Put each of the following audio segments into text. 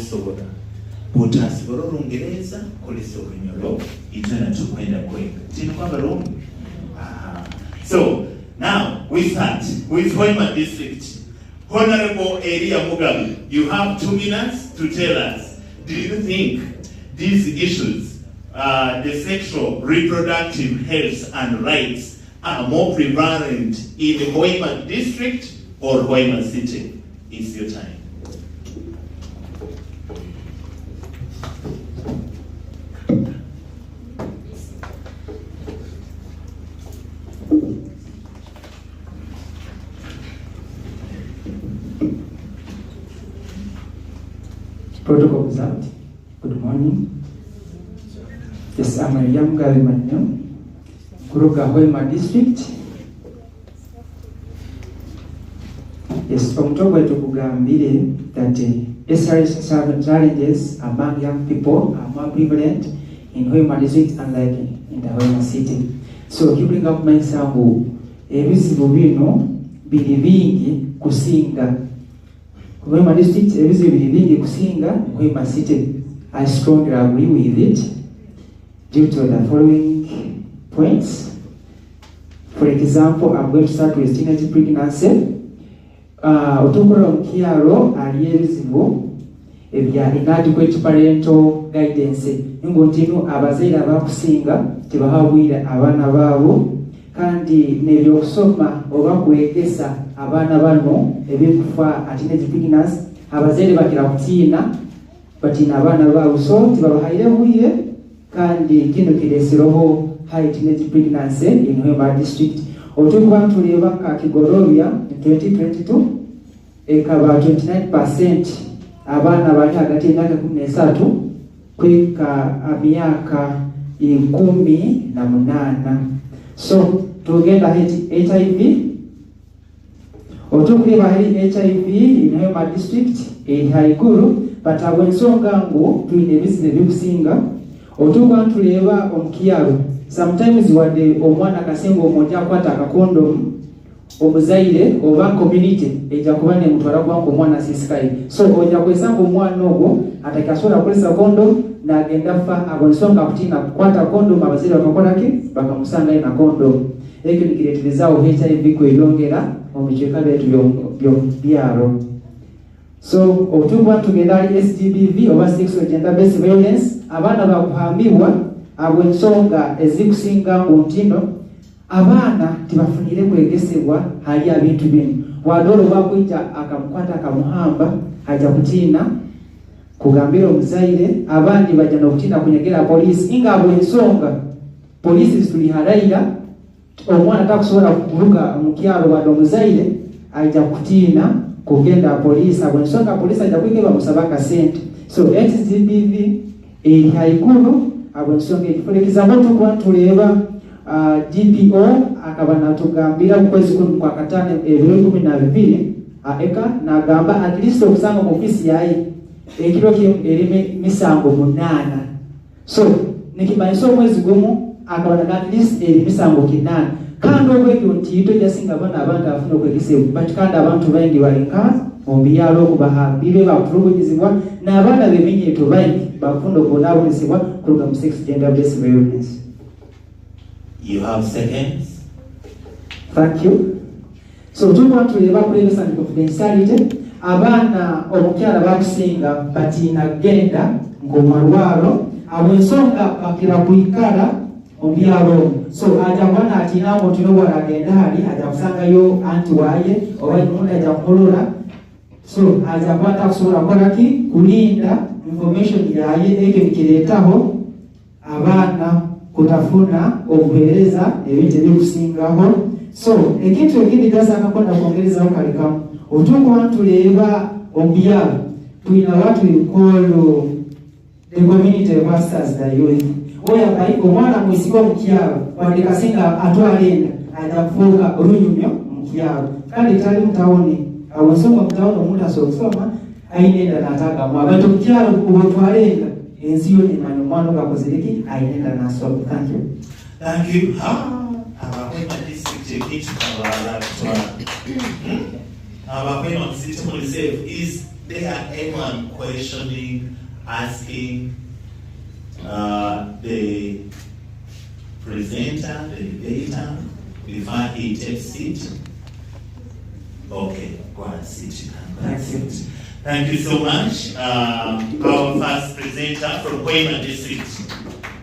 bwosobola. Bw'otasobola Olungereza kolesa Olunyolo ijana tukwenda kwega. Kino kw'abalongo. So now we start with Hoima District. Honorable Elia Mugabe, you have 2 minutes to tell us, do you think these issues, the sexual, reproductive health and rights are more prevalent in the Hoima District or Hoima City? It's your time. Protocol observed. Good morning. Yes, I'm a young girl in my name. Kuruka Hoima District. Yes, from Togo to Kugambile that SRS challenges among young people are more prevalent in Hoima District unlike in the Hoima City. So you bring up my sample. Ebizibu bino biri bingi kusinga Hoima District, ebizibu biri bingi kusinga Hoima City. I strongly agree with it due to the following points. For example, I'm going to start with teenage pregnancy. Otukura mukyalo ali ebizibu ebya inadequate parental guidance. Ngo ntino abazaire abakusinga tebahabwire abaana baabo kandi nebyokusoma oba kwegesa abaana bano ebikufa teenage pregnancy abazaire bakira kutiina batina abaana baabo so tibabahaire bwire kandi kino kireseroho high teenage pregnancy in Hoima District. Otukuba tuleba ka Kigorobya in 2022 ekaba 29% abaana bali hagati y'emyaka 13 kwika myaka 18. So tugenda HIV otukuleba HIV in Hoima District haiguru but abwensonga ngo tulina ebizibu ebikusinga otukuba tuleba omukyalo sometimes wade omwana kasenga omonja akwata akakondomu omuzaire oba community eja kuba ne mutwala kwa omwana sisikai so oja kwesanga omwana ogwo atakasobola kulesa kondomu nagenda fa abonsonga kutina kwata kondomu abazaire bakakola ki bakamusanga ina kondomu ekyo nikireterezaawo HIV kweyongera omukyeka byetu byalo. So otukuba tugenda ali SGBV oba sexual gender based violence abaana bakuhambibwa abwensonga ezikusinga ntino abaana tibafunire kwegesebwa hali abintu bino wadolo bakwita akamukwata akamuhamba haja kutina kugambira omuzaire abandi bajja nokutina kunyegera police inga abwensonga police tuliharaira omwana takusobola kuruga mukyalo wadde omuzaire aja kutina kugenda police abwensonga police aja kwigeba musabaka sente so SGBV eri haiguru abwensonga ekifulekizamo tukuba tuleba DPO akaba natugambira mukwezi kwa katane 2012 eka nagamba at least okusanga mu ofisi yayi ekiro erime misango 8 so nikimanyiso omwezi gumu akaba na at least misango 8 kandi obwegyo ntito jasinga bana abantu afuna okwegesebwa but kandi abantu bangi balinka ombiyalo okubahambire bakutulugizibwa n'abaana beminyeto bangi bafunda okubonaabonezebwa kuruga mu sex gender based violence. You have seconds. Thank you. So tukuba tuleba privacy and confidentiality abaana omukyala bakusinga batina genda ngomarwalo abwensonga bakira kuikala omubyalo so aja bwana atina ngo tuno wala agenda hali aja kusangayo anti waye oba imundu aja kumulula so aja kwata kusobola kola ki kulinda information yaye eke nikiretaho abaana kutafuna obuhereza ebintu ebikusingaho so ekintu ekindi gasaka kwenda kuongereza okalikamu otukuba tuleba omubyalo tulina watu ikolo the community pastors the youth oya baiko mwana mwisiko mukyalo wandikasinga atwalenda ajafuuka olunyumyo mukyalo kandi tali mutawoni awasoma mutawoni omuntu asokusoma ainenda natagamu abantu mukyalo kubotwalenda enziyo nemanya omwana ogakozereki ainenda nasoma. Thank you. Thank you. Hoima District ekintu abalala kutwala Hoima City Municipal is there anyone questioning, asking the presenter, the debater, before he takes it? Okay, go and sit. That's it. Thank you so much. Our first presenter from Hoima District.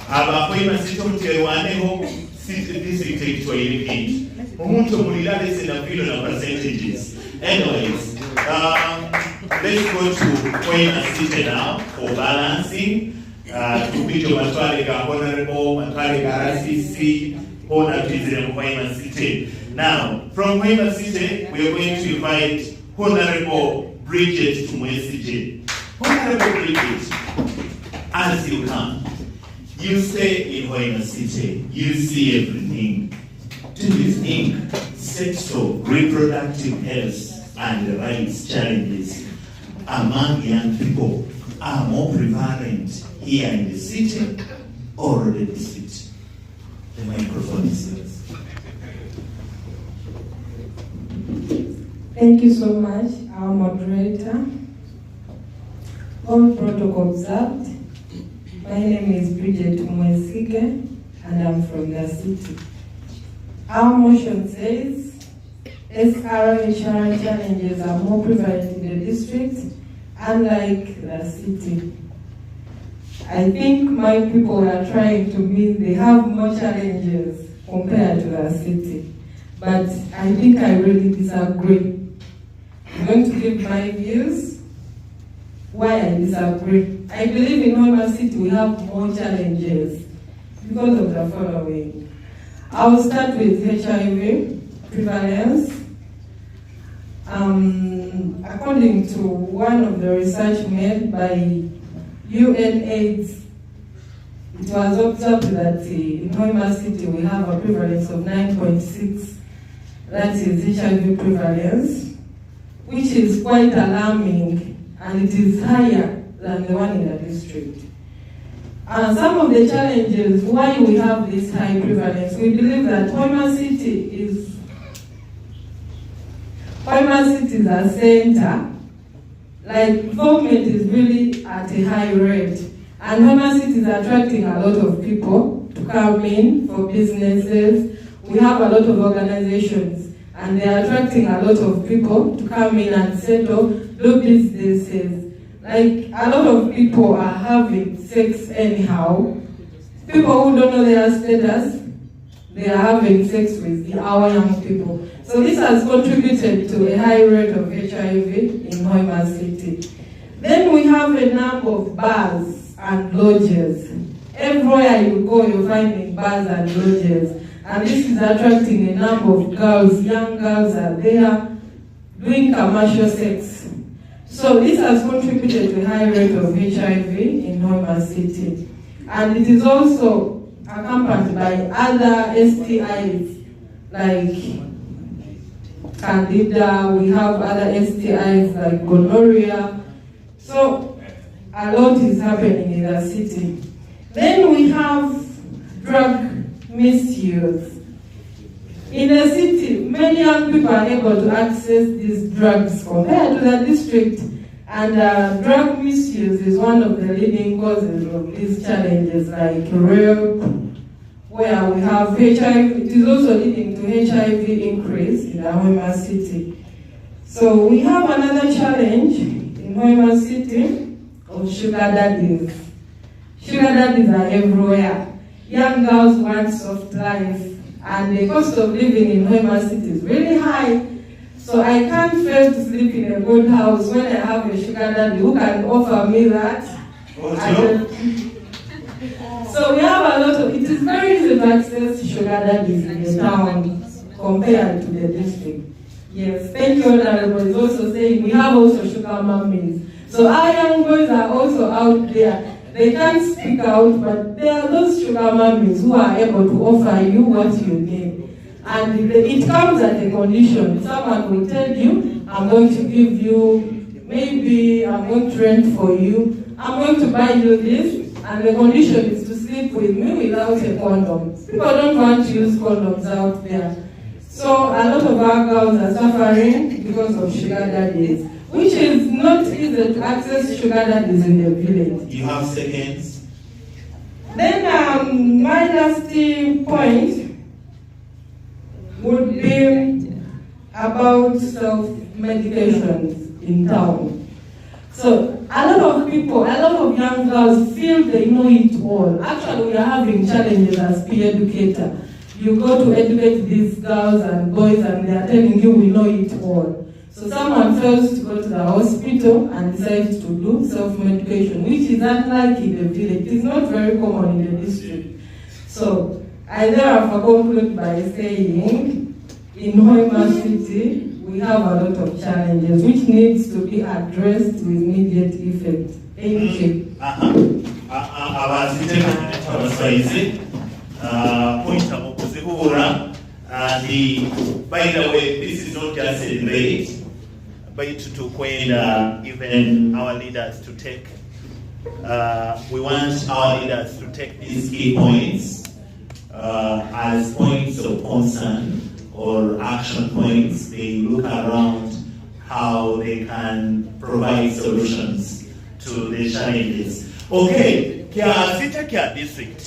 Aba Hoima District waneho district ekitwa iripiti. Umuntu mulilale sena vilo na percentages. Anyways, let's go to Hoima City now for balancing. Tupito matwale ga honorable, matwale ga RCC, honor to Hoima City. Now, from Hoima City, we are going to invite Honorable Bridget to Mwesije. Honorable Bridget, as you come, you stay in Hoima City, you see everything. Do you think sexual reproductive health and rights challenges among young people are more prevalent here in the city or the district? The microphone is yours. Thank you so much, our moderator. All protocol observed. My name is Bridget Mwesige, and I'm from the city. Our motion says, SRHR challenges are more prevalent in the district, unlike the city. I think my people are trying to mean they have more challenges compared to the city. But I think I really disagree. I'm going to give my views why I disagree. I believe in Hoima City we have more challenges because of the following. I'll start with HIV prevalence. According to one of the research made by UNAIDS, it was observed that in Hoima City we have a prevalence of 9.6. That is HIV prevalence, which is quite alarming, and it is higher than the one in the district. Some of the challenges why we have this high prevalence, we believe that Hoima City is a center. Like, involvement is really at a high rate, and Hoima City is attracting a lot of people to come in for businesses. We have a lot of organizations, and they are attracting a lot of people to come in and settle, do businesses. Like, a lot of people are having sex anyhow. People who don't know their status, they are having sex with our young people. So this has contributed to a high rate of HIV in Hoima City. Then we have a number of bars and lodges. Everywhere you go, you're finding bars and lodges. And this is attracting a number of girls. Young girls are there doing commercial sex. So this has contributed to a high rate of HIV in Hoima City. And it is also accompanied by other STIs like Candida. We have other STIs like gonorrhea. So a lot is happening in the city. Then we have drug misuse. In the city, many young people are able to access these drugs compared to the district, and drug misuse is one of the leading causes of these challenges, like rape, where we have HIV. It is also leading to HIV increase in the Hoima City. So we have another challenge in Hoima City of sugar daddies. Sugar daddies are everywhere. Young girls want soft life, and the cost of living in Hoima City is really high. So I can't fail to sleep in a good house when I have a sugar daddy who can offer me that. So we have a lot of, it is very easy to access sugar daddies in the town compared to the district. Yes, thank you, Honorable is also saying we have also sugar mummies. So our young boys are also out there. They can't speak out, but there are those sugar mummies who are able to offer you what you need. And it comes at a condition. Someone will tell you, I'm going to give you, maybe I'm going to rent for you, I'm going to buy you this, and the condition is to sleep with me without a condom. People don't want to use condoms out there. So a lot of our girls are suffering because of sugar daddies. which is not easy to access sugar daddies in the village. You have seconds. Then my last point would be about self-medications in town. So a lot of people, a lot of young girls feel they know it all. Actually, we are having challenges as peer educator. You go to educate these girls and boys and they are telling you we know it all. So someone fails to go to the hospital and decides to do self-medication, which is unlike in the village. It is not very common in the district. So I therefore conclude by saying, in Hoima City, we have a lot of challenges which needs to be addressed with immediate effect. Thank you. And by the way, this is not just a debate, but to point even our leaders to take. We want our leaders to take these key points as points of concern or action points. They look around how they can provide solutions to the challenges. Okay, Sita Kia District.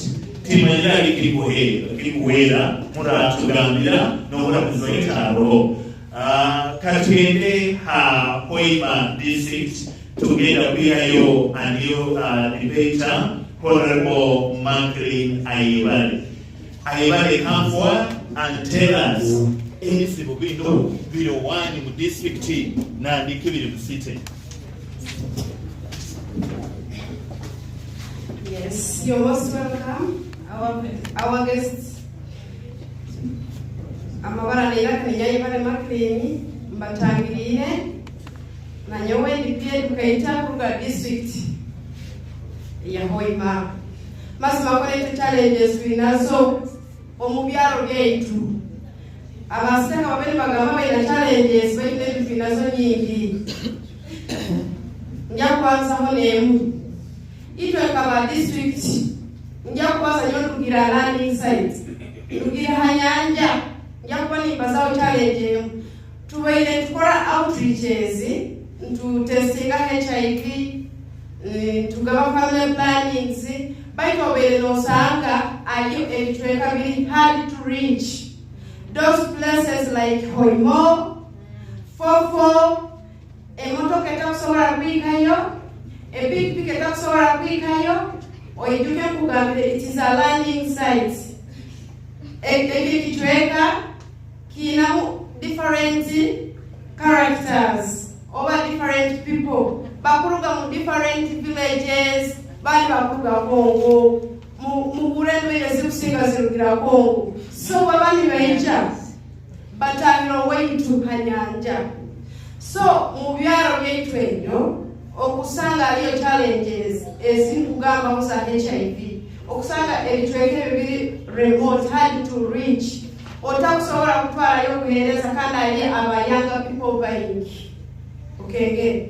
Timanya kikuhera mura tugambira nomura kuzoitaro katwende ha Hoima District together kwihayo and you debater Honorable Manklin Ayibale come forward and tell us anything bino bino one mu district na ndikibiri mu city. Yes, you're most welcome. Our guests, amabara leila kanyaye bale maklini mbatangirire na nyowe ndipie tukaita kuruga district ya Hoima. Masima kone challenges winazo omubyaro byaitu. Abaseka babene bagamba bayina challenges bayine binazo nyingi. Njya kwanza honemu. Itwe kaba district njya kwanza nyo tugira landing site. Tugira hanyanja njya kwani bazao challenge tuwaile tukora outreaches to testing HIV tugaba family plannings baito wele no sanga ayo elitweka very hard to reach those places like Hoimo, Fofo, emotoka takusora kwikayo, a big picket takusora kwikayo, or you can kugambira it is a landing site. Ekitweka kina different characters over different people. Bakuruga mu different villages, bali bakuruga Kongo, mu Burundi ezirusinga zirugira Kongo. So babani baija batangiro waitu hanyanja. So mu byaro byaitu enyo okusanga aliyo challenges ezikugamba musa HIV. Okusanga elitweke bibiri remote hard to reach. Otakusobora kutwala yo kuhereza kandi ali abayanga people bayingi. Okay.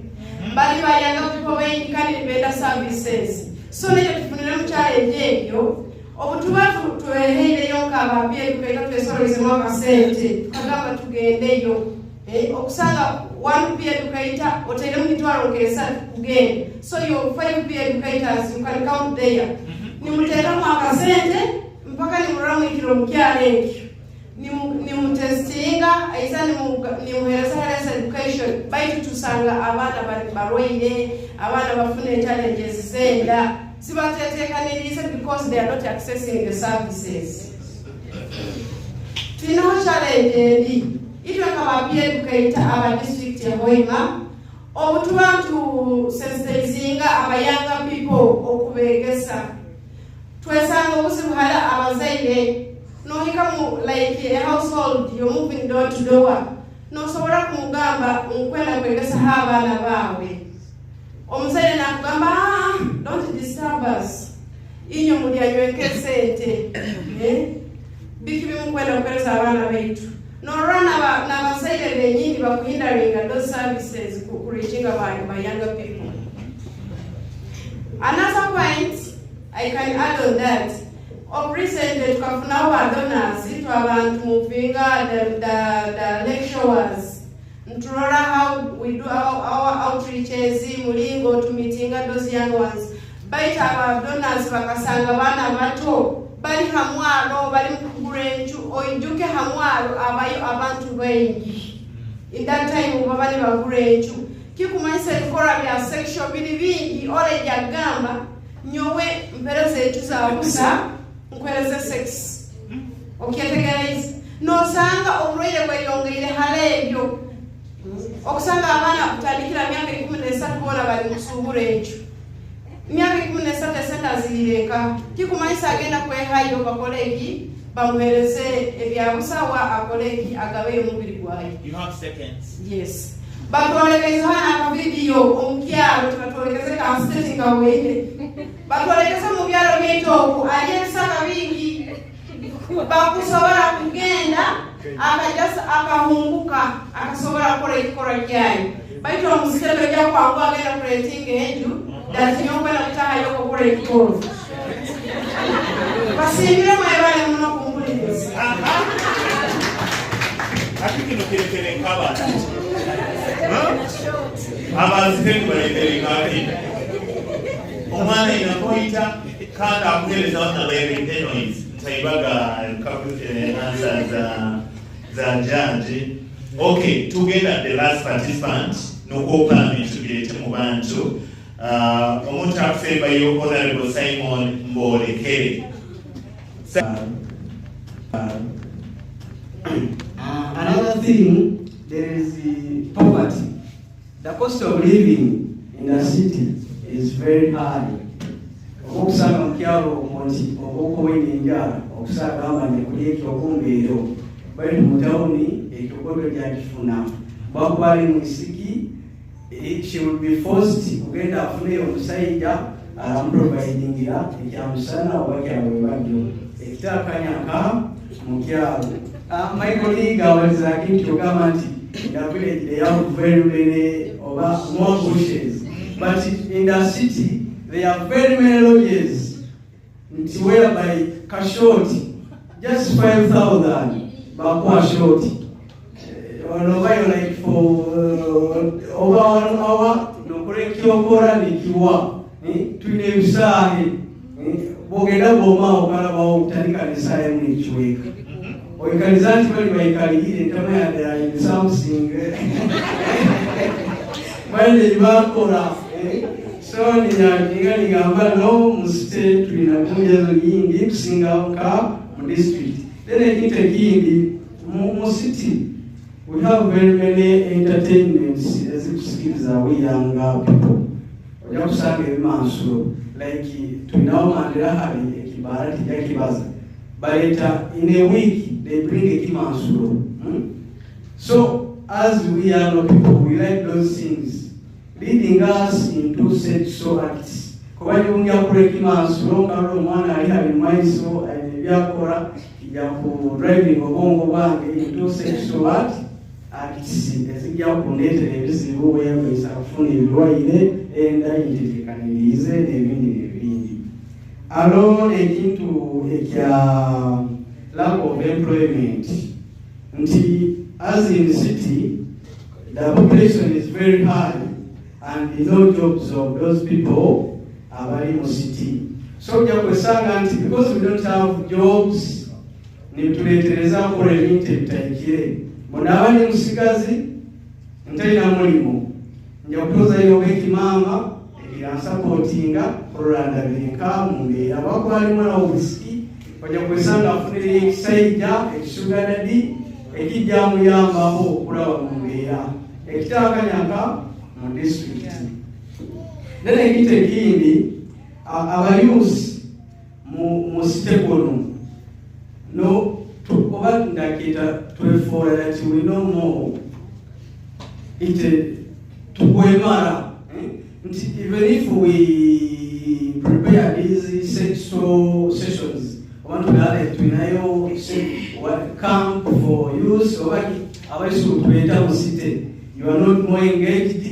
Bali bayanga people bayingi kandi benda services. So lejo tufunira mu challenge eyo. Obutubatu tuweheire yo kababye tukaita twesoreze mwaka sente. Tukagamba tugendeyo. Okusanga 1 peer educator otele mmitwalo ngesa kugende. So your 5 peer educators you can count there. Ni mutera mwaka sente mpaka ni muramu ikiro mkyaleki. Ni mutestinga aisa ni muhereza education baitu tusanga abana bali barwaire abana bafune challenges senda sibatetekaniriza because they are not accessing the services. Tino challenge ndi itwe kababye educator aba district ya Hoima obutubantu sensibilizinga abayanga people okubegesa twesanga obusibuhala abazaire no hikamu like a household you're moving door to door no sobora kumugamba unkwenda kwegesa abana bawe omuzaire nakugamba don't disturb us inyo muli anyweke sente bikibi mukwenda kwegesa abana baitu no rana na bazaire benyini bakuhindaringa those services kukureachinga by younger people. Another point I can add on that. Of recently, tukafuna wa donors to abantu muvinga the lecturers Ntulola how we do our outreaches, mulingo to meeting those young ones. Baita aba donors bakasanga bana bato bali hamwalo bali mukugurenju oijuke hamwalo abayo abantu bengi. In that time ubabali bagurenju kikumanyisa ebikora bya sexual bili bingi ole jagamba nyowe mpereze etuza busa nkweleze sex. Okyetegereza nosanga obulwaire bweyongeire halebyo okusanga abaana kutandikira myaka 13 bona bali musubura ekyo myaka 13 esenta zirirenka kikumanyisa agenda kwehayo bakolegi bamuhereze ebyabusawa akolegi agabe omubiri gwayo. You have seconds. Yes. Batwolekeze hana ka video omukyalo tubatwolekeze ka state kawende batwolekeze mu byalo by'etoko aliyesaka bingi bakusobora kugenda akajasa akahunguka akasobora kola ikora kyayo baitwa musitendo lya kwangu agenda kuletinga enju dati nyomba na kutaha yoko kola ikoro basimbire mwebale muno kumbuliriza Akikino kirekere nk'abantu abazitengu barekere nk'abintu omwana inakoyita kandi akuhereza batalebe enoizi taibaga answer za judge. Okay, together the last participant nuko parliament tubirete mu bantu omuntu afeba yo Honorable Simon Mbolekere. Another thing, there is the poverty. The cost of living in the city is very high. Okusanga mukyalo omunti okuwenda enjala okusanga amanya kuli ekyokumbeero bali mu tawuni ekyokodo gyakifuna bwakuba ali mu isiki she will be forced kugenda afune omusajja amuprovidingira ekyamusana oba kyabwebajjo ekitaakanyaka mukyalo. My colleague was talking to government in the village. They have very many more bushes, but in the city they have very many lodges. Whereby Kashoti, just 5,000, Bakwa Shoti. Like for over 1 hour, no correct your Kora Nikiwa, to Sahi, Bogeda Boma, Okaraba, Tanika, Nisai, Nichwik. Or you can exactly by Kali and come here in something. When the Bakora, so Niga no mistake to in a good single car district. Then I think again the Momo city. We have very many entertainments as if skills are we young people. We have sang a manso like to now Mandela Kibarati Yakibaza. But in a week they bring a kimansuro. So as we are not people, we like those things, leading us into sexual acts. Kwa hiyo ungia kule kimansuro karo mwana ali maiso ayakora yapo driving obongo bange into sexual acts. Ezija kunete ebizibu wewe isafuni bilwaire enda inditekanirize nebindi nebindi. Alone into a lack of employment. As in the city, the population is very high and no jobs of those people are very in the city. So because we don't have jobs, we tuletereza kore linte mtaikire. Monawani musikazi, mtaina mulimo. Njakutoza iyo weki mama, supportinga Rwanda vinka mumbe abako harimo na whisky bajya kwesanga afunire ekisajja ekisuga dadi ekijjamu yambaho okulaba mumbeera ekitakanyaka mu district. Nene ekite kindi abayusi mu sitekono no oba ndakita twefora that we know more ite tukwemara. Even if we prepare these sexual sessions, want to gather to camp for use or you are not more engaged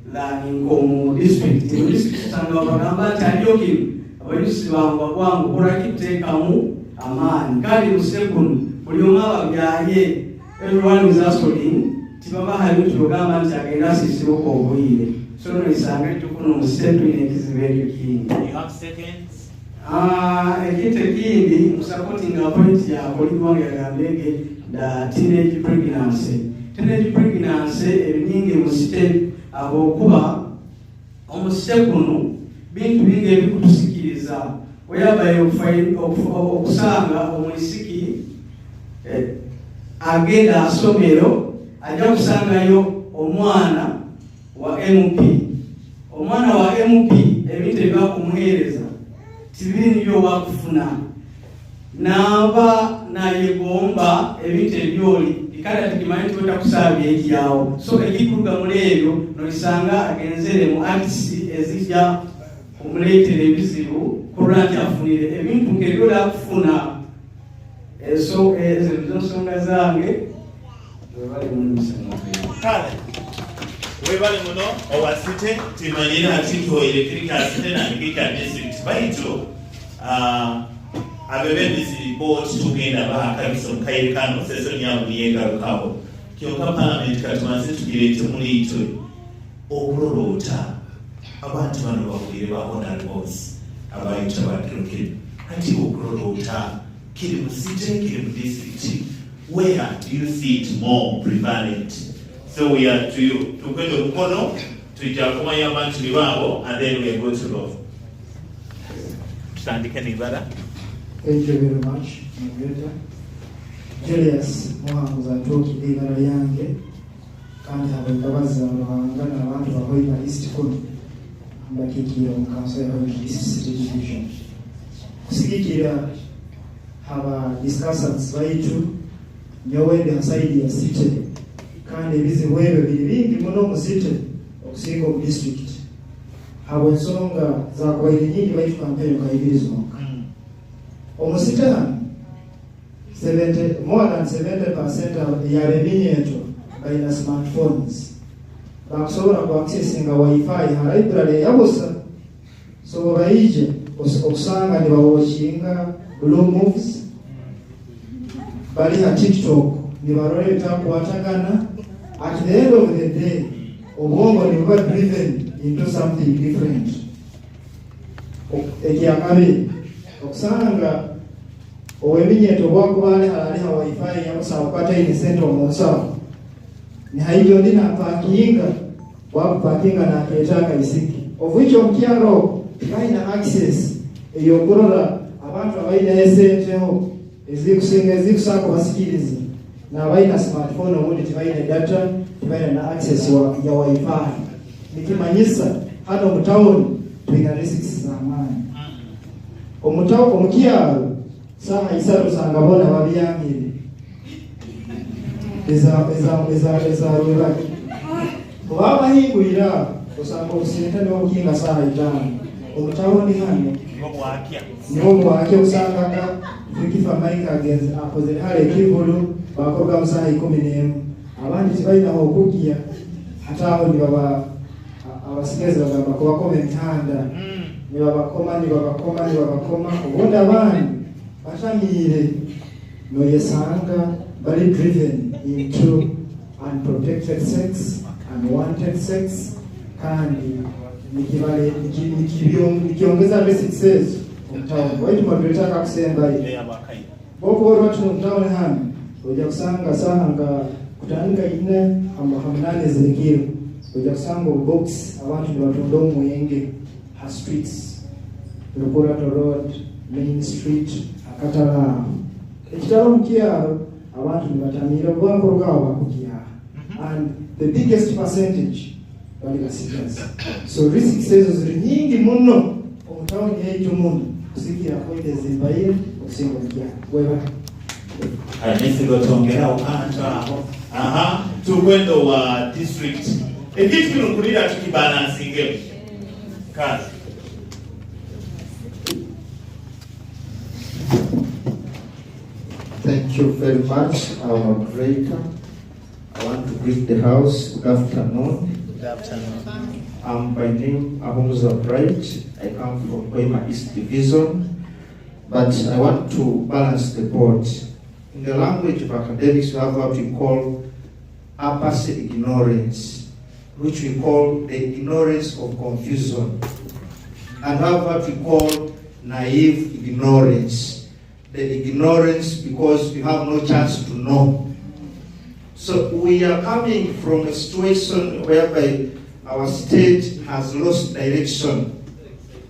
than in Komo district. In district, Sangabagamba, Tanyoki, our use Wangwang, Kuraki, Kamu, Aman, Kadi Sekun, Ulyuma, everyone is asking. tibaba haliwo tugamba nti agenda asisibuka obuyire so no isange tukuna omusite tulina ekizibu ekyo kingi. Ekintu ekindi musupporting point yakolibwa ng'agambenge da teenage pregnancy. Teenage pregnancy ebinyingi musite abokuba omusite guno bintu bingi ebikutusikiriza oyabaye okusanga omwisiki agenda asomero ajja kusangayo omwana wa MP. Omwana wa MP ebintu ebyakumuheereza tibiri nibyo wakufuna naaba nayegomba ebintu ebyoli ikada tikimanyi nti wetakusaabya ekyawo so ekikuruga muri ebyo nolisanga agenzere mu acts ezijja kumuleetera ebizibu kulwa nti afunire ebintu nk'ebyola akufuna so ezo nsonga zange webali muno owasite timanyira atitoerekirika asite nandikika district baitu abebembezi board tugenda bahakabisa mukaire kano seso nyamu niyengarukawo kyokka parliament katumaze tugireete muliitwe okulolota abantu bano bakulire ba honorables abayita badrokere kati okulolota kiri mu city kiri mu district where do you see it more prevalent? So we are to go to Kono, to Jakumaya Manchibabo, and then we go to Love. Thank you very much, moderator. Julius Mohamed Atoki Degara Yange, kandi ababaza abangana abantu bahoyima East Kono, mbakikira mu council ya East City Division. Kusikikira haba discussants baitu nyowende aside ya city kandi ebizibu ebyo biri bingi muno mu city okusinga mu district habo ensonga zakubaire nyingi baitu campaign kayibirizonka omusitani more than 70% yabeminyeto balina smartphones bakusobola kuaccessinga wifi ha library yabusa so baije okusanga ne bawashinga blue moves bali ha TikTok ni barole bitakwatagana. At the end of the day obwongo ni buba driven into something different. Ekyakabi okusanga oweminyeto bwakubale halaliha wifi yabusa okwata ini center omusawo ni haijo ndina parkinga wakuparkinga na ketaka isiki of which omukyalo kaina access eyokurora abantu abaina esenteho ezikusinga basikiriza n'abaina smartphone obundi tibaina data tibaina na access ya wifi nikimanyisa hano mu town tulina risks z'amaanyi omukyalo saa isatu sanga bona babiyangire eza lwebaki oba bahingulira osanga obusinta n'obukinga saa 5 omutawoni hano niwo bwakya okusangaka fikifa maika agenzi akoze hale ekivulu bakoga mu saa 11 abandi tibalinaho okuggya ate abo ni baba abasigezi bagamba kubakoma emihanda ni babakoma obundi abandi batamiire noyesanga bali driven into unprotected sex, unwanted sex, kandi nikiongeza risks mtaani. Waitu mabirita kusemba ile boko watu mtaani hana uja kusanga sanga kutanika ine hamnane zikiro uja kusanga box abantu batondo mwenge ha streets Rukurato Road, Main Street, akatala ekitalo mkiaro abantu nibatamira bwanko rugawa bakukia and the biggest percentage bali basigazi. So risks ezo ziri nyingi muno omutaoni yetu muno kusikira koide zimbaye okusinga mkia weba nesigo tongera okanta aho tugwendo wa district ekitu kino kulira tukibalancing kazi. Thank you very much, our moderator. I want to greet the house. Good afternoon. Good afternoon. By name, Ahumuza Bright. I come from Koima East Division, but I want to balance the board. In the language of academics, we have what we call a passive ignorance, which we call the ignorance of confusion, and have what we call naive ignorance, the ignorance because we have no chance to know. So we are coming from a situation whereby our state has lost direction.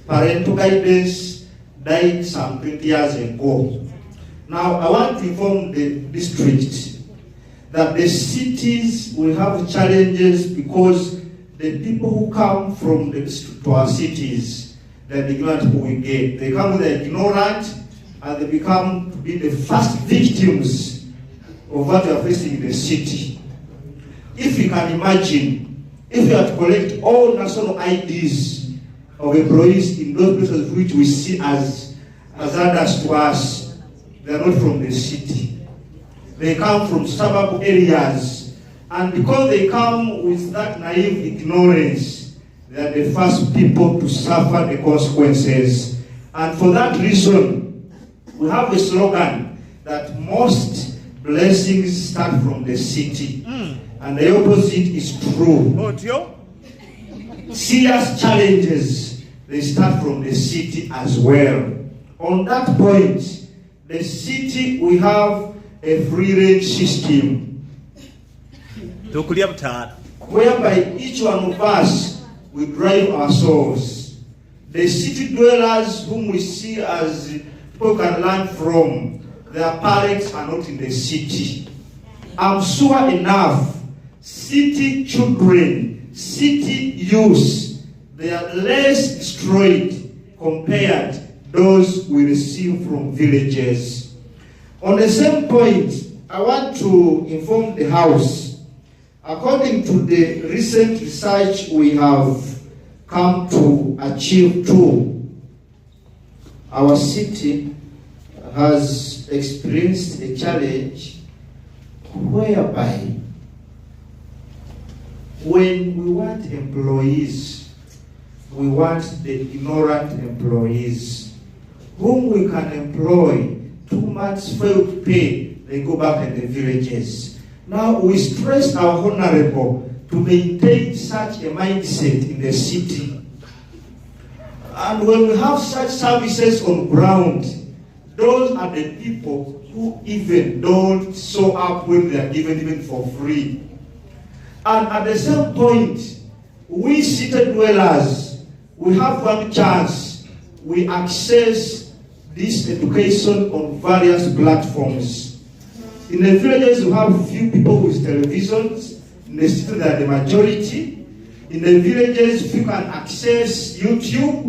Parental guidance died some 20 years ago. Now I want to inform the district that the cities will have challenges because the people who come from the district to our cities, they're the ignorant people we get. They come with the ignorant and they become to be the first victims of what we are facing in the city. If you can imagine, if you have to collect all national IDs of employees in those places which we see as others to us, they are not from the city. They come from suburb areas, and because they come with that naive ignorance, they are the first people to suffer the consequences. And for that reason, we have a slogan that most blessings start from the city, and the opposite is true. Serious challenges, they start from the city as well. On that point, the city, we have a free range system whereby each one of us will drive ourselves. The city dwellers whom we see as people can learn from, their parents are not in the city. I'm sure enough, city children, city youth, they are less destroyed compared those we receive from villages. On the same point, I want to inform the House, according to the recent research we have come to achieve too, our city has experienced a challenge whereby when we want employees, we want the ignorant employees whom we can employ 2 months failed pay, they go back in the villages. Now we stress our honorable to maintain such a mindset in the city. And when we have such services on ground, those are the people who even don't show up when they are given even for free. And at the same point, we city dwellers, we have one chance. We access this education on various platforms. In the villages, we have few people with televisions. In the city, they are the majority. In the villages, you can access YouTube.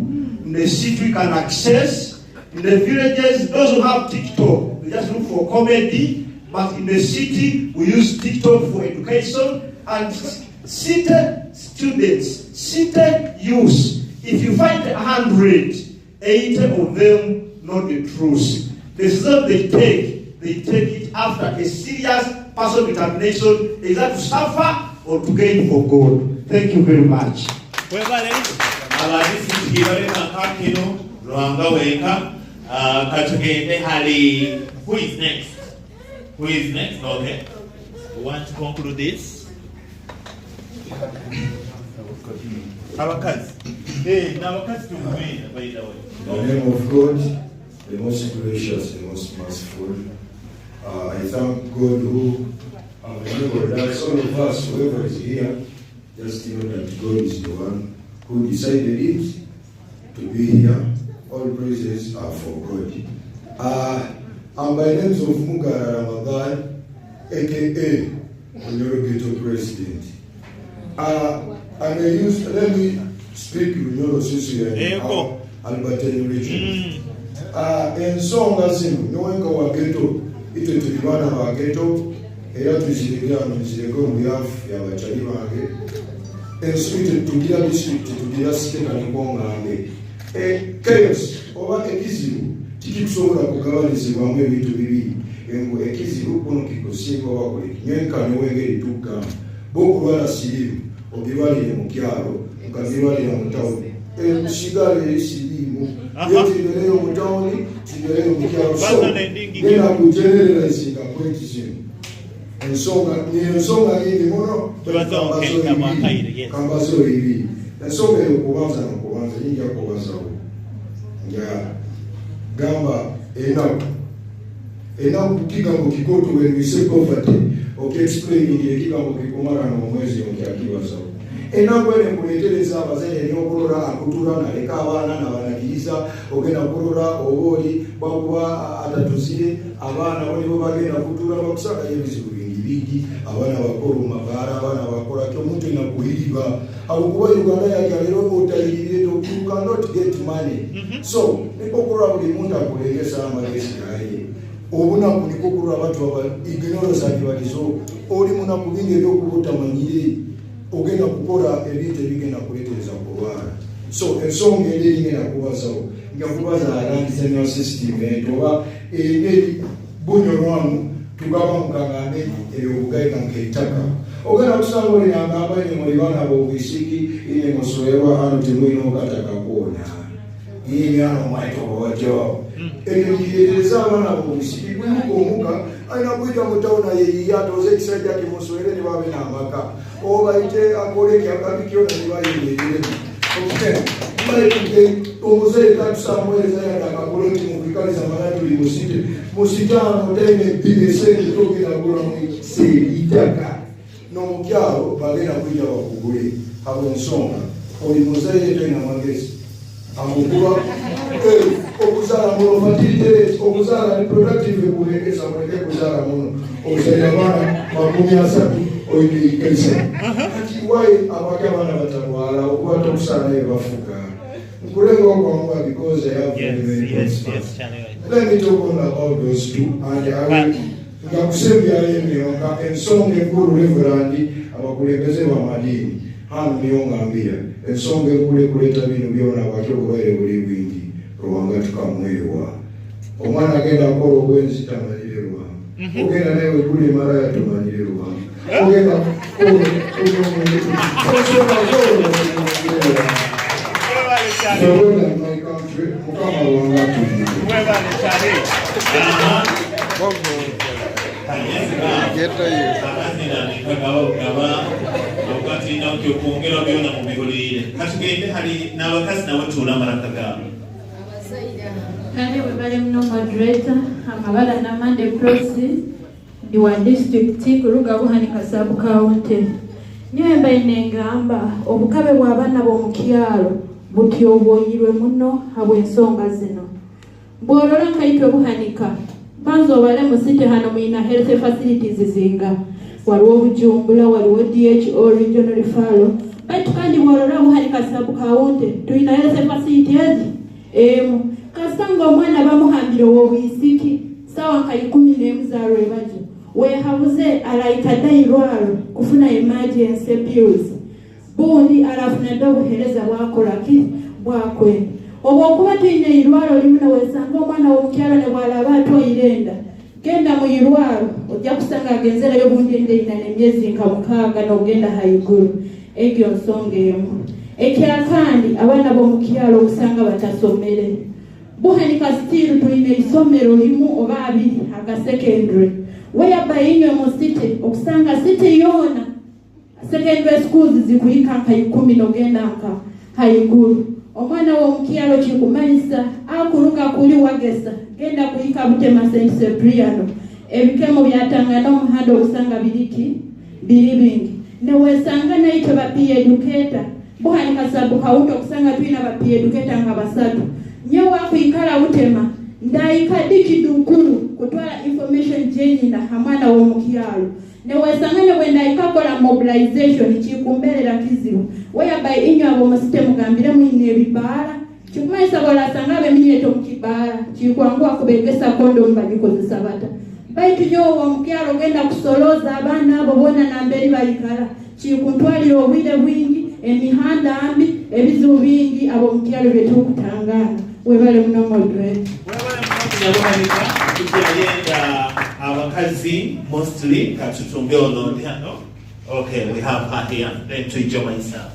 In the city, you can access. In the villages, those who have TikTok, they just look for comedy. But in the city, we use TikTok for education. And city students, city youth, if you find 100, 80 of them know the truth. The result they take it after a serious personal determination, is that to suffer or to gain for God. Thank you very much. Who is next? Who is next? Okay. We want to conclude this. Hey, now by the way. In the name of God, the most gracious, the most merciful, I thank God who enabled us, all of us, whoever is here, just know that God is the one who decided it to be here. All praises are for God. I'm by names of Mugara Ramadan, aka Onyoro Ghetto President. Let me speak Onyoro Sisi Albertine region. Ensonga zino niwenga wa ghetto ite tuli bana ba ghetto era tuzirega mu byafu y'abakyali bange enswite tugira district tugira state and kongambe chaos oba ekizibu tikikusobola kugabanyizibwamu ebintu bibiri engo ekizibu kuno kikusinga wakule kinyenkane wengeri tukka bokulwala sirimu obirwalire mu kyalo mukabirwalira mu tawuni emusigale esirimu yetineleyo mu tawuni tineleyo mu kyalo so genda kujenerera esinga kwekizinu ensonga nyingi muno kambazo ibiri ensonga eyo kubanza nokubanza nyinja kubazawo nga gamba enaku kigambo kikoto when we say poverty okiexplaining ekigambo kikumala n'omwezi okyakibazawo enaku ene nkuleetereza abazadde n'okulora akutura naleka abaana nabanagiriza ogenda kulora oba oli bakuba atatuzire abaana bonibo bagenda kutura bakusakayo ebizibu bingi abaana bakola omumabaala abaana bakolaki omuntu enakuhiriba abokuba uganda yakyalero otayirire you cannot get money so nikokulwa buli muntu akulengesa amagezi naye obunaku nikokulwa abantu ignorance agibalizo oli munaku bingi ebyokuba otamanyire ogenda kukola ebintu ebigenda kuletereza kulwala so ensonga eri ngenda kubazawo nga kubaza land senior system oba engeri bunyolwamu tugaba mukagambe ebyobugaiga nkeitaka ogenda kusanga oli nagamba ine muli baana bobwisiki ine musoerwa ano temulina okataka kwona inyano mwaitobowajo ekyo kiretereza abaana bobwisiki omuka alina kwita mutawuna yeyiyatoze ekisajja kimusoere nibabe namaka obaite akoleki akabikyona nibayirire omuzee tatusamweza yadakakoloti mubikaliza manatuli musitano tene bineseni togiragula museitaka n'omukyalo bagenda kwija bakugule abo ensonga oli muzee tena magezi amukuba okuzaala muno fertility okuzaala reproductive kulegeza muleke kuzaala muno ozaira abaana 30 oyiikesa kati wayi abake abaana batalwala okuba tokusaalayo bafuga nkulenga okwamuba because I have very yes. Let me talk on about those two and I will ngakusembyayo emyonga ensonga enkulu reverandi abakulembeze bamadiini hano niyo ngambira ensonga enkulu ekuleeta bino byona bwaki obulwaire buli bwingi Rwanga tukamwewa omwana agenda kukola obwenzi tamalire Rwanga ogenda naye wekuli maraya tumalire Rwanga ogenda Kale webale mno moderator amabala na Mande Prosi ndi wa district kuruga buhanika sub county nyemba inengamba obukabe bw'abaana b'omukyalo buti obwoyirwe muno habw'ensonga zino bw'olora nkaitwe buhanika banza obale mu city hano muyina health facilities zinga waliwo Bujumbura waliwo DHO regional referral baitu kandi bw'olora buhanika sub county tuyina health facilities kasanga omwana bamuhambire w'obwisiki sawa nka 11 zalwebajo wehabuze alaikada irwaro kufuna emergency bills bundi alafuna dobuhereza bwakolaki bwakwe obwokuba tuyina irwaro limuno wesanga omwana w'omukyalo ne bwalaba atoyirenda genda mu irwaro ojja kusanga agenzerayo bundi endeyina n'emyezi nka 6 n'ogenda haigulu egyo nsonga emu ekira kandi abaana b'omukyalo okusanga batasomere buhanika still tuyina isomero limu oba abiri aga secondary whereby inyo mu city okusanga city yona secondary schools zikuyika nka 10 n'ogenda nka haigulu omwana w'omukyalo kikumanyisa akuruka kuli wagesa genda kuyika Butema St. Cypriano ebikemo byatangana omuhanda okusanga biriki biri bingi newesanga naitwe bapi educator buhanika sub county okusanga tuyina bapi educator nga basatu nyewa kuikala Butema ndaikadi kidukulu kutwala information jenyina hamana w'omukyalo newesangane wenda ikakola mobilization kikumbelera kizibu whereby inyo abo musite mugambire mwine ebibaala kikumayisa bolasanga abeminyeto mukibaala kikwangwa kubegesa kondom bagikozesa bata baitu nyo w'omukyalo genda kusoloza abaana abo bona namberi bayikala kikuntwalira obwire bwingi emihanda ambi ebizibu bingi abo mukyalo byetukutangana webale muno moderator abakazi mostly katutunge olodi hano. Okay, we have her here. Then to enjoy myself.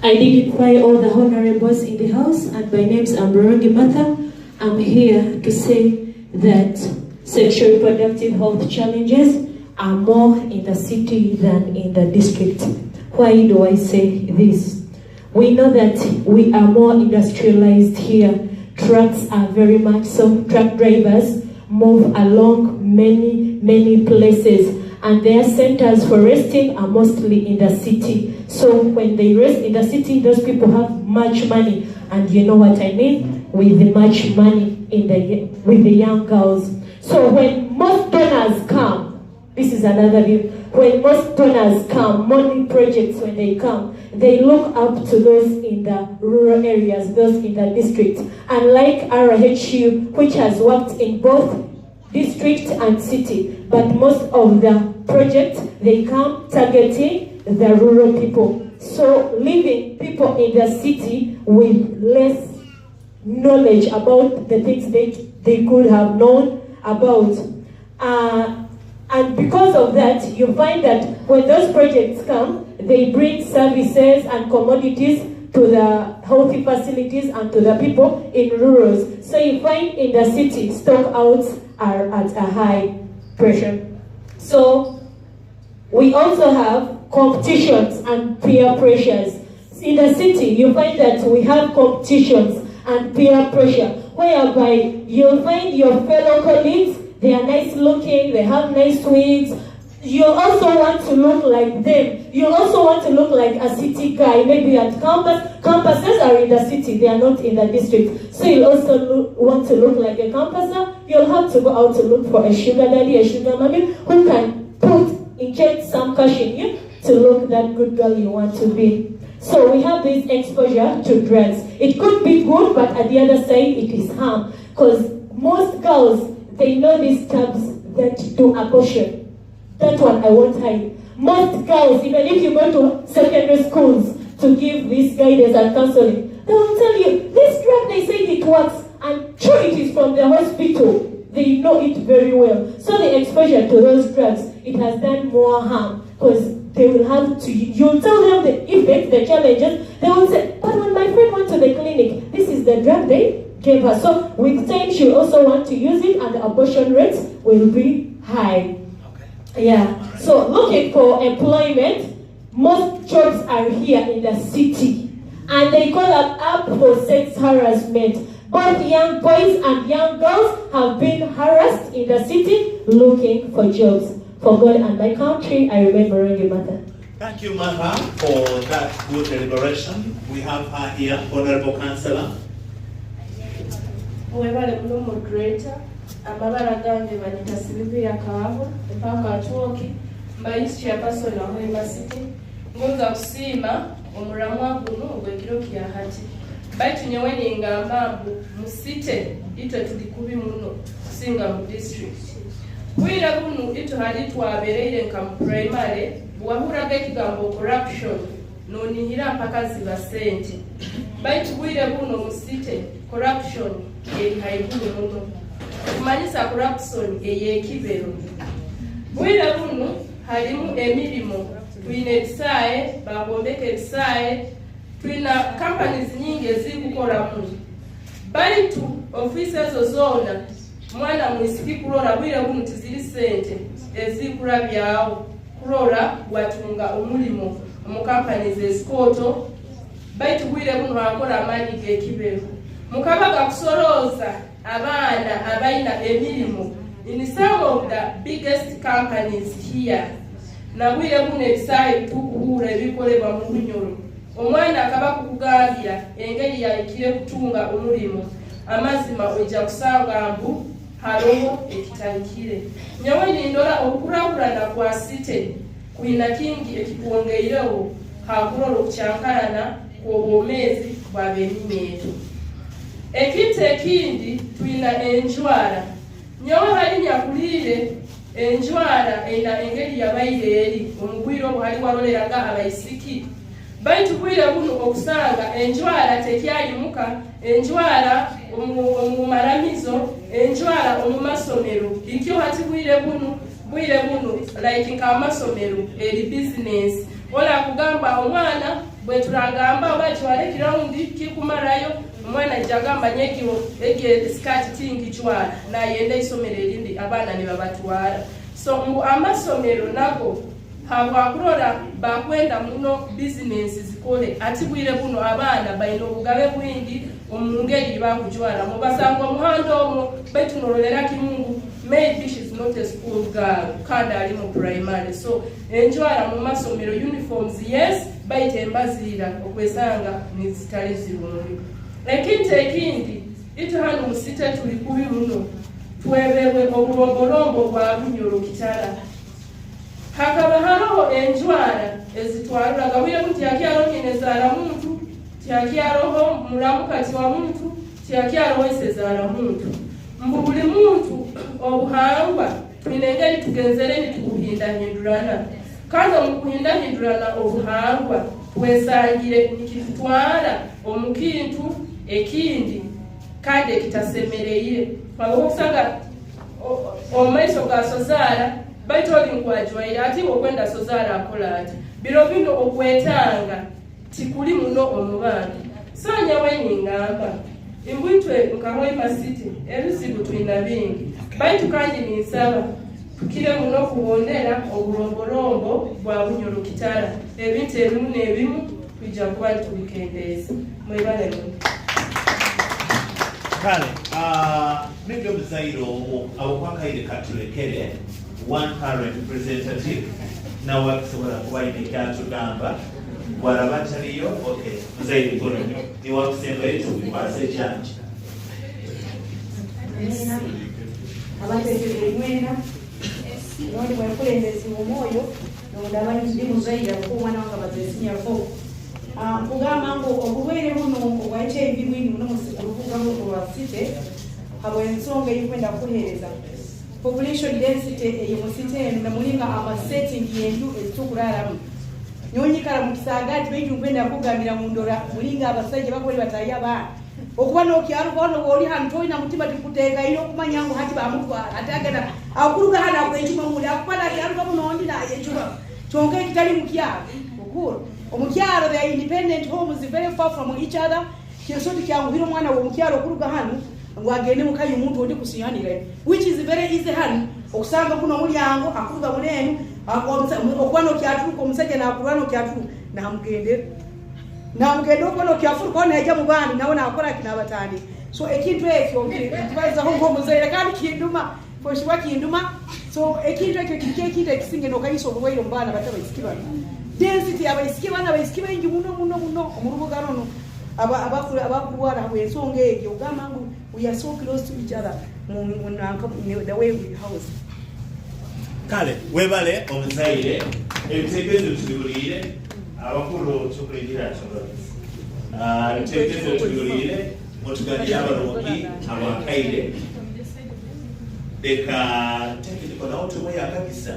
I dignify all the honorables in the house, and my name is Ambrose Martha. I'm here to say that sexual reproductive health challenges are more in the city than in the district. Why do I say this? We know that we are more industrialized here. Trucks are very much so. Truck drivers move along many places, and their centers for resting are mostly in the city. So when they rest in the city, those people have much money, and you know what I mean with the much money with the young girls. So when most donors come, this is another view. When most donors come, money projects, when they come, they look up to those in the rural areas, those in the district. Unlike RHU, which has worked in both district and city, but most of the projects, they come targeting the rural people. So leaving people in the city with less knowledge about the things they could have known about. And because of that, you find that when those projects come, they bring services and commodities to the healthy facilities and to the people in rurals. So you find in the city, stockouts are at a high pressure. So we also have competitions and peer pressures. In the city, you find that we have competitions and peer pressure, whereby you'll find your fellow colleagues, they are nice looking, they have nice wigs. You also want to look like them. You also want to look like a city guy, maybe at campus. Campuses are in the city, they are not in the district. So you also want to look like a campuser. You'll have to go out to look for a sugar daddy, a sugar mommy, who can inject some cash in you to look that good girl you want to be. So we have this exposure to drugs. It could be good, but at the other side, it is harm. Because most girls, they know these tabs that do abortion. That one I won't hide. Most girls, even if you go to secondary schools to give this guidance and counseling, they will tell you, this drug, they say it works, and true, it is from the hospital. They know it very well. So the exposure to those drugs, it has done more harm, because they will have to, you'll tell them the effects, the challenges, they will say, but when my friend went to the clinic, this is the drug they gave her. So with time, she will also want to use it, and the abortion rates will be high. Yeah, so looking for employment, most jobs are here in the city, and they call up for sex harassment. Both young boys and young girls have been harassed in the city looking for jobs. For God and my country, I remember your mother. Thank you, Martha, for that good deliberation. We have her here, Honorable Councillor. Webale muno moderator. Amabala gange banita Sylvia Kaabo, mpaka atuoki, mbaisi chairperson wa Hoima City, ngonza kusiima omuramwa guno ogwekiro kya hati. Baitu nyeweni ngamba musite ito tulikubi muno kusinga mu district. Bwira buno ito hali twabereire nka mu primary, bwahura gekigambo corruption nonihira mpaka ziba sente. Baitu bwira buno musite corruption eri haigulu muno. Kumanyisa corruption eyekibero. Bwira buno halimu emirimo, twine ebisae, bagombeka ebisae, twina companies nyingi ezikukola mu. Baitu offices zona mwana mwisiki kulora bwira buno tiziri sente ezikula byawo kulora watunga omulimo mu companies ezikoto. Baitu bwira buno akola amani gekibero. Mukabaga kusoloza abana abaina emirimu in some of the biggest companies here. Na bwire buno ebisayi tukuhura ebikolebwa mu bunyoro. Omwana akaba kukugambira engeri yalikire kutunga omulimo. Amazima ojja kusanga mbu halowo ekitalikire. Nyaweni ndola okulakulana kwa site kuina kingi ekikuongeirewo hakulolo kuchankalana kw'obwomezi bwa beminyeetu. Ekite ekindi twina enjwara. Nyowe hali nyakulire enjwara ena engeri yabaire eri omugwiro buhali waloleraga abaisiki. Baitu bwire buno okusanga enjwara tekyalimuka, enjwara omumaramizo, enjwara omumasomero. Ikyo hati bwire buno like nka amasomero eri business. Ola kugamba omwana bwe tulagamba bachwale kiraundi kikumarayo omwana jagamba nyekiro ege skati tingi chwala na yenda isomero erindi abana ne babatwala. so mbu amasomero nago habwakurora bakwenda muno business zikole ati bwire buno abaana bayina obugabe bwingi omungeri bakujwara mu basanga omuhanda omwo betunololera kimungu maybe she's not a school girl kandi ali mu primary so enjwara mu masomero uniforms yes bayite embazira okwesanga nizitali zirungi ekintu ekindi itu hano musite tuli kubi muno twebewe obulombolombo bwa bunyoro kitala hakaba hano enjwara ezitwarura gawire kuti yakyalo nyinezara muntu tyakyalo mulamu kati wa muntu tyakyalo wesezara muntu mbuli muntu obuhangwa twinengeri tugenzereni tukuhindahindurana kandi omukuhindahindurana obuhangwa twesangire nikitwara omukintu ekindi kandi ekitasemereire bagokusanga omaiso ga sozara baitoli nkwajwaire ati okwenda sozara akola ati biro bino okwetanga tikuli muno omubandi sanya wenyingamba imbwitwe nkahoima city ebizibu tulina bingi baitu kandi ninsaba tukire muno kubonera obulombolombo bwa bunyoro kitala ebintu ebimu n'ebimu twijja kuba tubikendeeza mwebale muno kale nibyo muzairo abokwakaire katulekere one parent representative nawe akusobola kuba ine kyatugamba bwalaba taliyo okay muzairo gono niwakusembayo tubikwase ekyanki abateekera emwenda noli bwekulembezi mu mwoyo nomudabani ndi muzaire okuumwana wanga bazesinyako kugamba ngu obulwaire buno obwa HIV bwini muno musikulukugamu olwasite habwensonga eyikwenda kuheereza population density eyomusite eno namulinga amasetting yenju ezitukulalamu nyonyikala mu kisagati benju nkwenda kugambira mundora mulinga abasajja bakoli batayi abaana okuba n'okyalo kono oli hano tolina mutima tikuteeka ino okumanya ngu hati bamutwala ate agenda akuluga hano akwekima muli akupala akyaluka munondi naye ekiba kyonka ekitali mukyalo okulu omukyalo they are independent homes very far from each other kyesoti kyanguhira omwana w'omukyalo okuluga hano ngu agende mukayi omuntu ondi kusiyanira which is very easy hano okusanga kuno omulyango akuluga muneenu okuba n'okyatuuka omusajja n'akulwa n'okyatuuka namugende okuba n'okyafuluka naija mu bandi nawe nakola kinabatandi so ekintu ekyo kibazaho ng'omuzaire kandi kinduma foshiwa kinduma so ekintu ekyo kiriko ekintu ekisinge n'okayisa obulwaire mu baana bato abaisiki bano density abaisiki bana abaisiki baingi muno omulubuga luno abakulwala habwensonga egyo ogamba ngu we are so close to each other the way we house kale webale omuzaire ebitegezo tubiwulire abakulu tukulindira ebitegezo tubiwulire mutuganire abalungi abakaire leka tekiriko nawo tumweyakakisa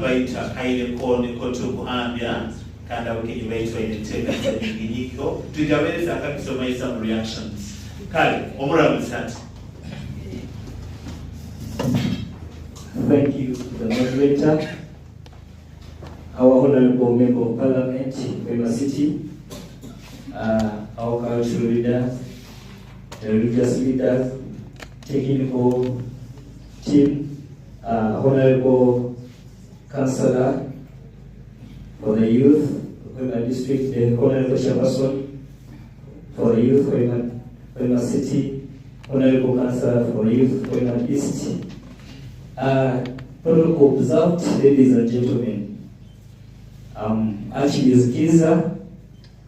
baita kaire niko tukuhambya kandi abakenyi baitwa entegezo nyinginyiko tujabereza akakisa maisa mu reactions kale omulamuzi ati. Thank you, the moderator, our honorable member of parliament, Wema City, our cultural leaders, the religious leaders, technical team, honorable councillor for the youth, Wema district, the honorable chairperson for the youth, Wema City, honorable councillor for the youth, Wema East. Protocol observed, ladies and gentlemen. Archibishop Kiza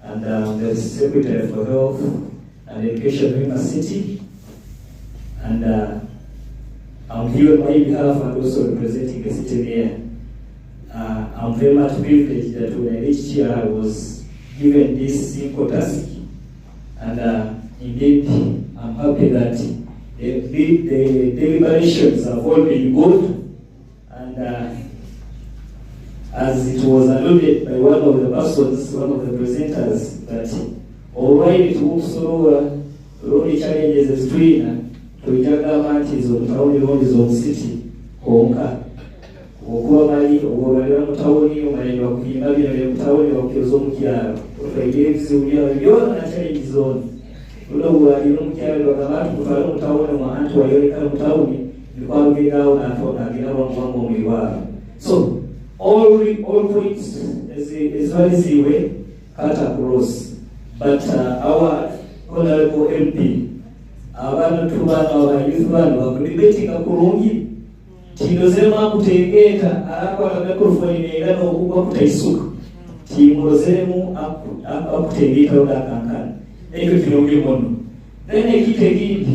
and the Secretary for Health and Education of Wema City, and I'm here on my behalf and also representing the city mayor. I'm very much privileged that when I reached here, I was given this simple task, and indeed, I'm happy that the deliberations have all been good, and as it was alluded by one of the persons, one of the presenters, that although it moves through the challenges as twin to government is on town, is on city, Honka, Okwamali, Okwamali, Tawni, Omayo, Kimabi, Tawni, Okiozomukia, Ofayes, Uya, and challenges on. Ulo wa mukyalo abantu kutwala mutawone mu antu wayoleka mutawuni So all points is very easy cut across. But our honorable MP, abantu tubana youth bano debating akulungi tinozema kutegeta akwa microphone nenda nokuba kutaisuka timozemu akutegeta udakankana ekyo kinonge mono then ekitegidi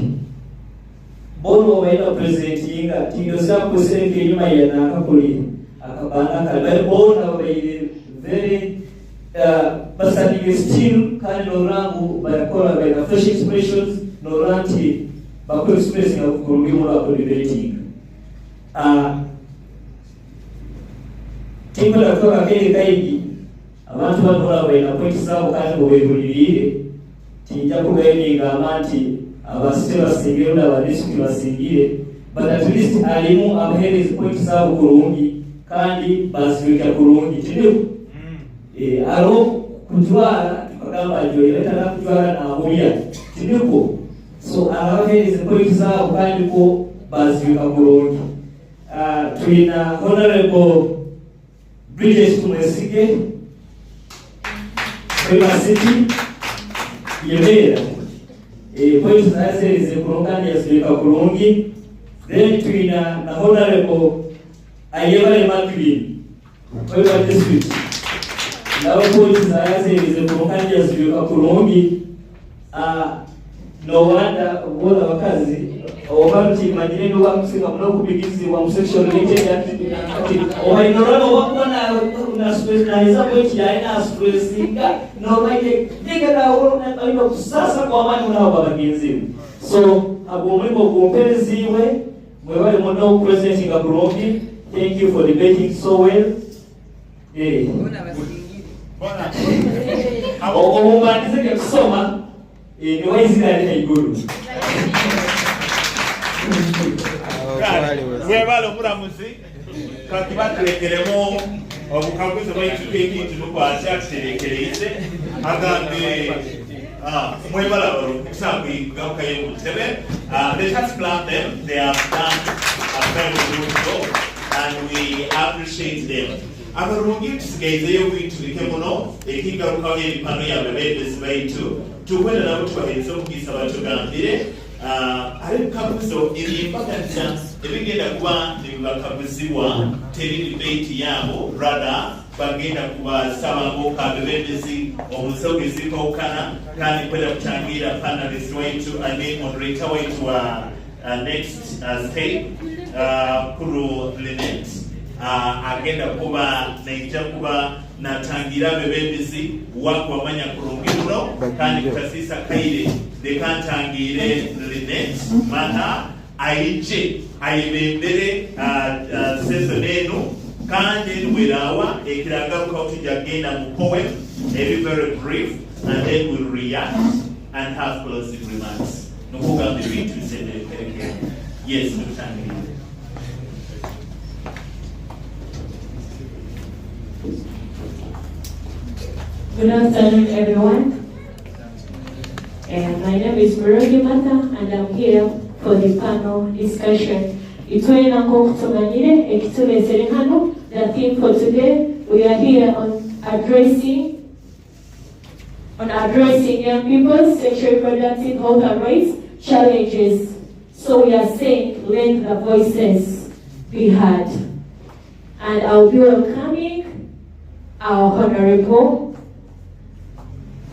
bono waina president yinga tinozema kusereke nyuma yana akakuli akabana kalbali bona very but still kind of rangu by the fresh expressions no ranti baku expressing of kurungimu la debating timba la kwa kile kaigi abantu badora baina point zabo kandi bobebulirire tinja kugayininga amanti abasite basingire na badisiki basingire but at least alimu abahereza point zabo kurungi kandi bazwika kurungi tinyo aro kujwara tukagamba jo ileta na kujwara na abulia tiniko so abahereza point zabo kandi ko bazwika kurungi tuina honorable Bridges Tumesike Kwema City Yemera point zase kurungani yazwika kurungi then tuina na honorable Ayebale Makili Kwema district now point zase kurungani yazwika kurungi no wonder wala wakazi obanti majirendo wa kusema mno kubigizi wa sexual related activity obainoro wakona una stress na hizo point ya ina stressinga no like diga na wona aino kusasa kwa amani unao babagenzi so abomweko kumpeziwe mwewe mno presenting a Burundi. Thank you for debating so well omubandize kusoma ni waizikali haiguru webale omulamuzi kati batulekeremu obukaguzi bwaitu ekintu nukwasi akiterekereze agambe mwebala kusakugabukayo mutebe. Let us plan them. They have done a very good job and we appreciate them. Abarungi tusigaizeyo bitulike muno ekigarukawo ebipano yabebembezi baitu tukwenda nabo tubahereza omugisa batugambire ari kabuzo ebyempaganya ebigenda kuba nebibakabuzibwa teri debate yabo rather bagenda kubasaba ng'okabebembezi omusogezi kawukana kandi kwenda kutangira panelist waitu ane moderator waitu wa next state kuru Lynette agenda kuba naija kuba natangira bebembezi wako amanya kurungi muno kandi kutasisa kaire dekantangire Lynette mana aije ayibembere seso nenu kandi nwerawa ekiragaruka otujagenda mu poem very brief and then we'll react and have closing remarks nokugamba ebintu bisendekereke. Yes, mutangire. Good afternoon, everyone. And my name is Mirodi Mata, and I'm here for the panel discussion. The theme for today, we are here on addressing young people's sexual reproductive health and rights challenges. So we are saying, let the voices be heard. And I'll be welcoming our Honorable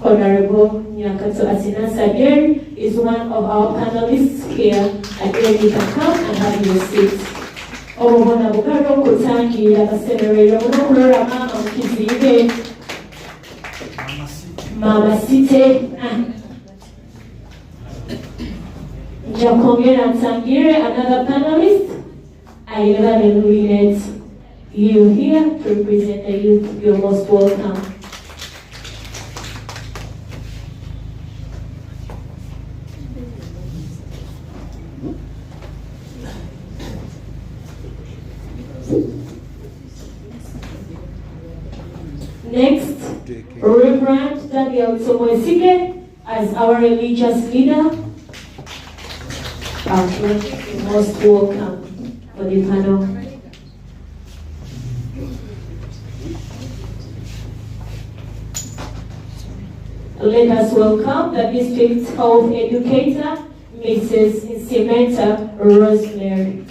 Nyakato Asina Sabier is one of our panelists here, and then you can come and have your seat. Obona Bukaro Kutangi, Yakasenere, Obona Mama Kizibe, Mama Site, Jakongera Tangire, another panelist. I love and Lynette. You here to represent the youth. You're most welcome. Next, Reverend Daniel Tomwesike as our religious leader. You're most welcome. for the panel. Let us welcome the District Health Educator, Mrs. Samantha Rosemary.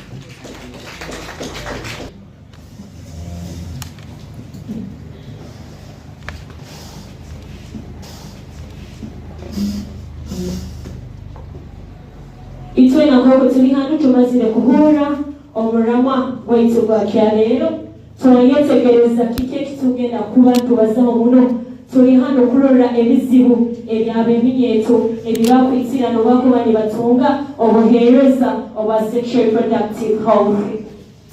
Itwe nakoko tuli hano tumazire kuhura omuramwa waitu gwa kyaleero twayetegereza kiki ekitugenda kuba tubazaho muno tuli hano kulora ebizibu ebyab'eminyeeto ebibakwitira nobakuba ne batunga obuheereza obwa sexual reproductive health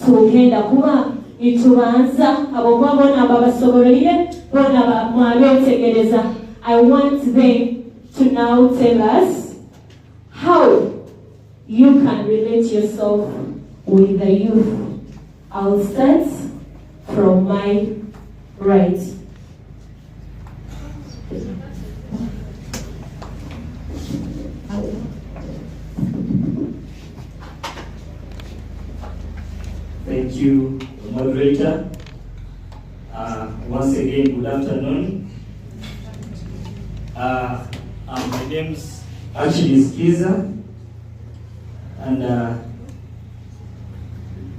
tugenda kuba nitubanza abo bona babasoboleire bona mwabetegereza. I want them to now tell us how you can relate yourself with the youth. I'll start from my right. Thank you, moderator. Once again, good afternoon. My name's actually Skiza, and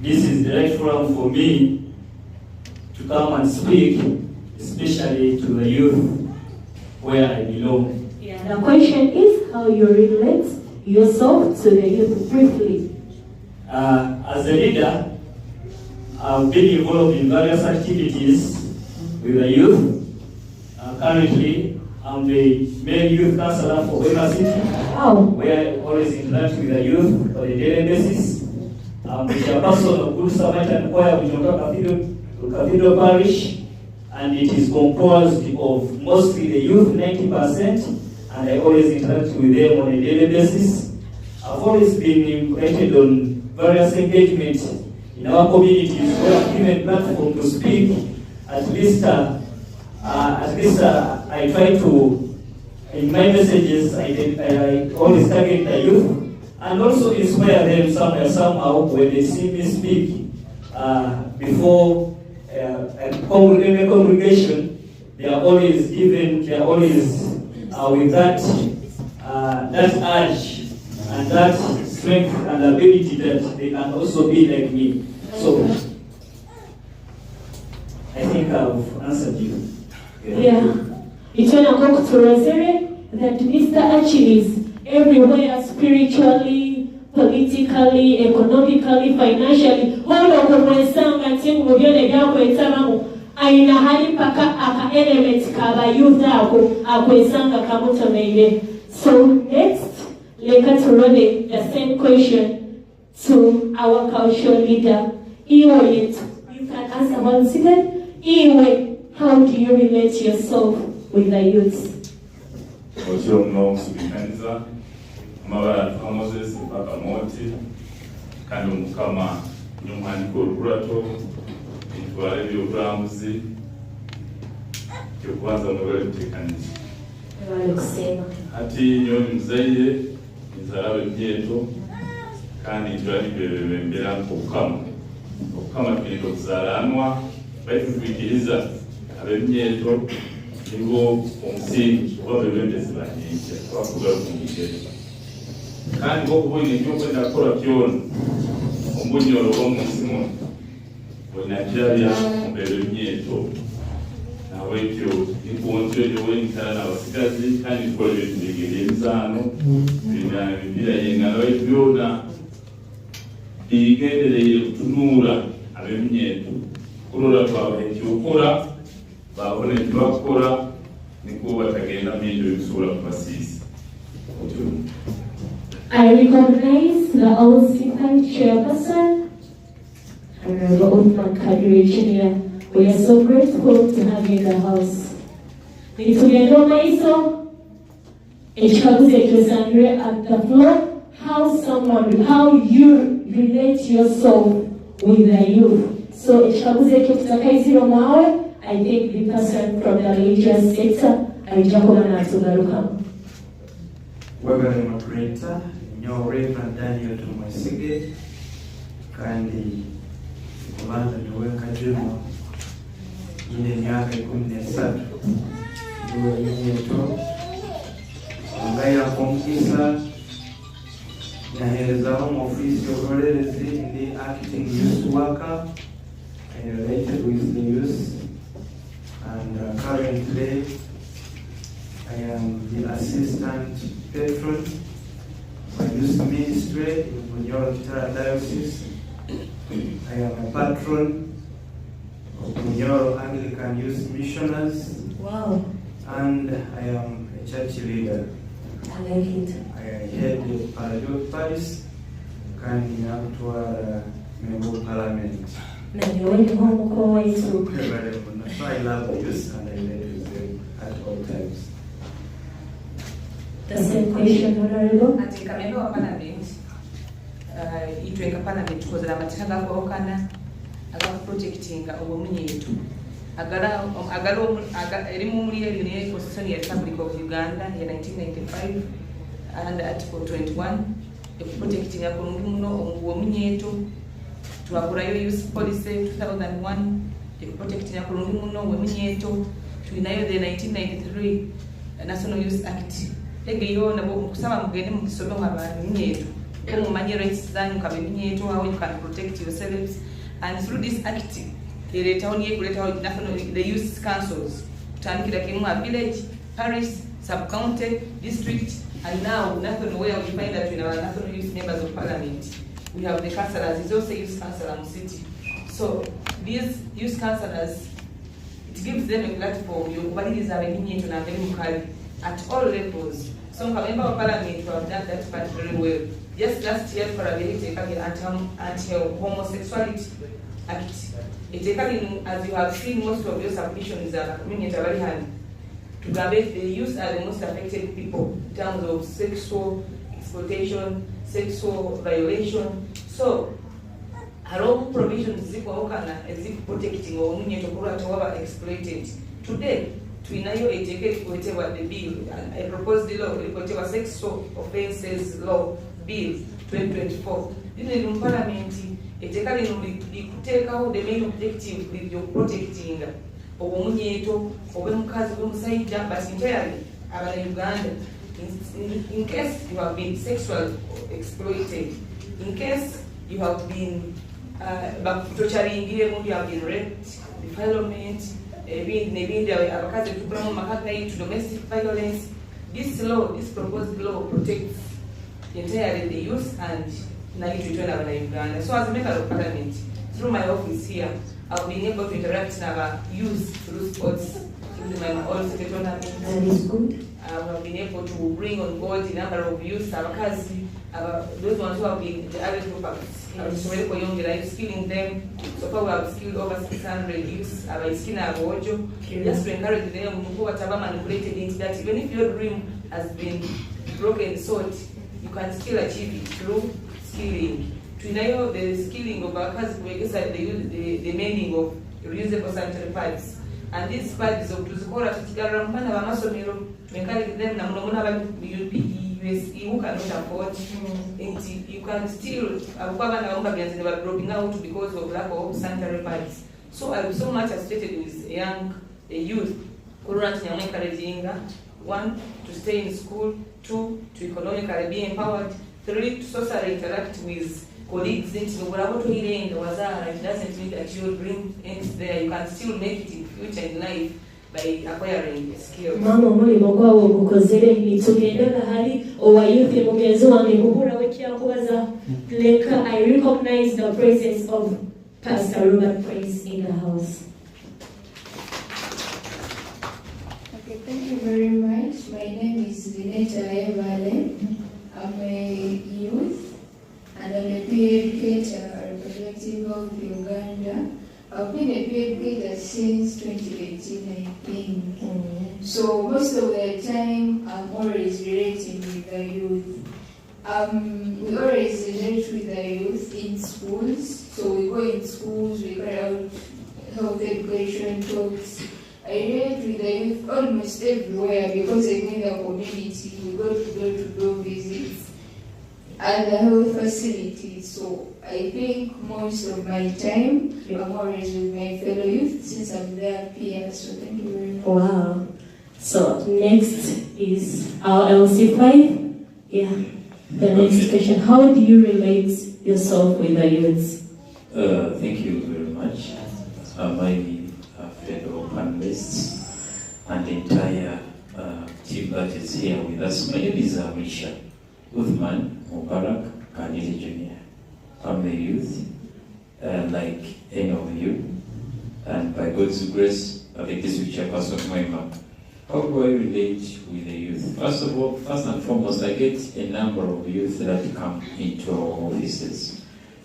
this is the right forum for me to come and speak, especially to the youth where I belong. Yeah, the question is how you relate yourself to the youth briefly. As a leader, I've been involved in various activities with the youth. Currently, I'm the main youth counselor for Wema City, where I always interact with the youth on a daily basis. I'm the chairperson of Good Samaritan Choir of Cathedral Parish, and it is composed of mostly the youth, 90%, and I always interact with them on a daily basis. I've always been invited on various engagements in our communities where I'm given platform to speak. At least I try to, in my messages, I always target the youth and also inspire them somehow when they see me speak before a congregation. They are always with that urge and that strength and ability that they can also be like me. So I think I've answered you. Yeah. It's when I go to Rosary that Mr. Archie is everywhere, spiritually, politically, economically, financially. Hono kumwesanga timu mubyone byako etamamu aina hali paka aka element kaba youth ako akwesanga kamutomeire. So next, let's run the same question to our cultural leader. Iwe, you can answer once again. Iwe, how do you relate yourself with the youth? Ochiro mno kusubikaniza amabara tuha Moses mpaka moti kandi omukama nyumhandiko olukurato entwala ebyobulambuzi kyokubanza mwebale tuteekaniza ati nyomi muzaire nzalaba emyeto kandi ntwalibebembera okukama twinza okuzalanwa baitu twikiriza ab'emyeto nibo omusingi oba bebembezi banyenkya abakuga kumugero kandi bokuboine ekyokwenda kukola kyona omubunyolo bw'omunsi muno bwenakyalya mubebe emyeto nawekyo nikuntyo ekyo bwenyitala n'abasigazi kandi tukola ebyetulegera emizaano bimira yengana baitu byona bigendereire kutunuula ab'emyeto kulola twabaha ekyokola babona ekibakkola nikubo batagenda myeto ebisuula kubasiisa. I recognize the all-season chairperson, Honorable Uthman Kadri Jr. We are so grateful to have you in the house. Nitugendo maiso, ekikabuze ekyosanire at the floor, how you relate yourself with the youth. So ekikabuze ekyokusakaiziro mwawe, I think the person from the religious sector, Aijakoba Natsugarukamu. Webale moderator, Nyo Reverend Daniel Tumasige, kandi kubanza niwekajemo nyine myaka 13 ndio yenyeto ngaya komkisa nahereza home office y'uburezi ndi acting youth worker and related with the youth, and currently I am the assistant patron for youth ministry in Bunyoro Kitara Diocese. I am a patron of Bunyoro Anglican Youth Missioners. Wow. And I am a church leader. I like it. I head the RHU Paris, and I'm to our member of parliament. Na nione home kwa Yesu. So I love youth and I relate with them at all times. The same question, Honorable. Ati kamembe wa parliament, itweka parliament kozera matanga kwa okana aga projecting obumunye yetu. Agara erimu muri eri constitution ya Republic of Uganda ya 1995 and article 21 protecting akulungi muno obumunye yetu. Tuwakurayo youth policy 2001 protecting akulungi muno obumunye yetu. Tuinayo the 1993 National Youth Act. Egeyo nabo kusaba mugende mukisome abantu yetu. Ko mumanye rights zanyu kabeminye yetu, how you can protect yourselves, and through this act the town the youth councils kutandikira kimwa village, parish, sub-county, district, and now national where we find that we have national youth members of parliament. We have the councillors, it's also youth councillor in city. So these youth councillors, it gives them a platform at all levels. Some member of parliament who have done that part very well. Just last year for a anti-homosexuality act. As you have seen, most of your submissions are community very hard. To Gabe, the youth are the most affected people in terms of sexual exploitation, sexual violation. So, our own provisions is protecting or exploited. Today, to inayo ejeke whatever the bill, I propose the law, whatever sexual offences law bill 2024. In parliament, take out the main objective with your protecting obumunyeto obemukazi obemusaija, but entirely abana Uganda in case you have been sexually exploited, in case you have been torturing, you have been raped, defilement, to domestic violence. This law, this proposed law protects entirely the youth and Uganda. So as a member of parliament, through my office here, I've been able to interact with our youth through sports, through my all city tournaments. That is good. I've been able to bring on board a number of youth, those ones who have been the other group skilling them. So far we have skilled over 600 youth, just to encourage them who are manipulated into that. Even if your dream has been broken short, you can still achieve it through skilling. To know the skilling of our cars, we use the meaning of reusable sanitary pads. And these pads of Tuzukora to Tigaramana Masomiro, encourage them, you cannot afford. You can still never dropping out because of lack of sanitary pads. So I was so much associated with a youth who encouraging 1, to stay in school, 2, to economically be empowered, 3, to socially interact with colleagues. It doesn't mean that your dream ends there. You can still make it in future in life by acquiring skills. Mama mulimo kwawo gukozere nitugenda hali owa youth mugenzi wange guhura wekiyakubaza leka. I recognize the presence of Pastor Robert Prince in the house. Okay, thank you very much. My name is Vineta Evale. I'm a youth and I'm a peer educator representative of Uganda. I've been a peer educator since 2018, I think. So most of the time, I'm always relating with the youth. We always relate with the youth in schools. So we go in schools, we carry out health education talks. I relate with the youth almost everywhere because I'm in the community. We go to door visits. and the health facilities. So I think most of my time I'm always with my fellow youth since I'm their peer. So thank you very much. Wow. So next is our LC5. Yeah. The next question. How do you relate yourself with the youths? Thank you very much. My fellow panelists and the entire team that is here with us. My name is Risha Uthman Mubarak Kanili Jr. I'm a youth, like any of you, and by God's grace, I think this is chairperson of my mom. How do I relate with the youth? First of all, first and foremost, I get a number of youth that come into our offices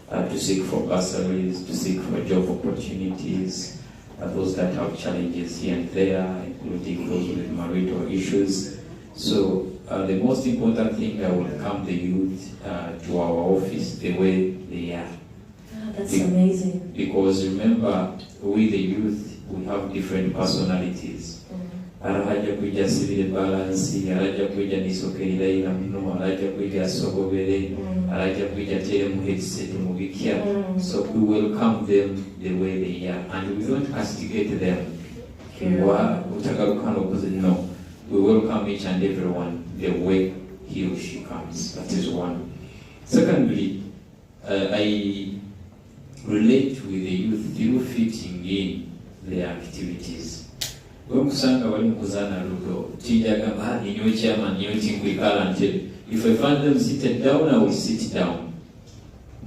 to seek for bursaries, to seek for job opportunities, those that have challenges here and there, including those with marital issues. So the most important thing, I welcome the youth to our office the way they are. That's amazing. Because remember, we the youth, we have different personalities. Araja kuja civil balance, araja kuja nisokeira ina mno, araja kuja sogobere, araja kuja tele headset mubikia. So we welcome them the way they are, and we don't castigate them. No, we welcome each and everyone the way he or she comes. That is one. Secondly, I relate with the youth through fitting in their activities. Kusanga wali mkuzana ludo tijaga mahali nyo chairman nyo tinkwikala nte if I find them seated down I will sit down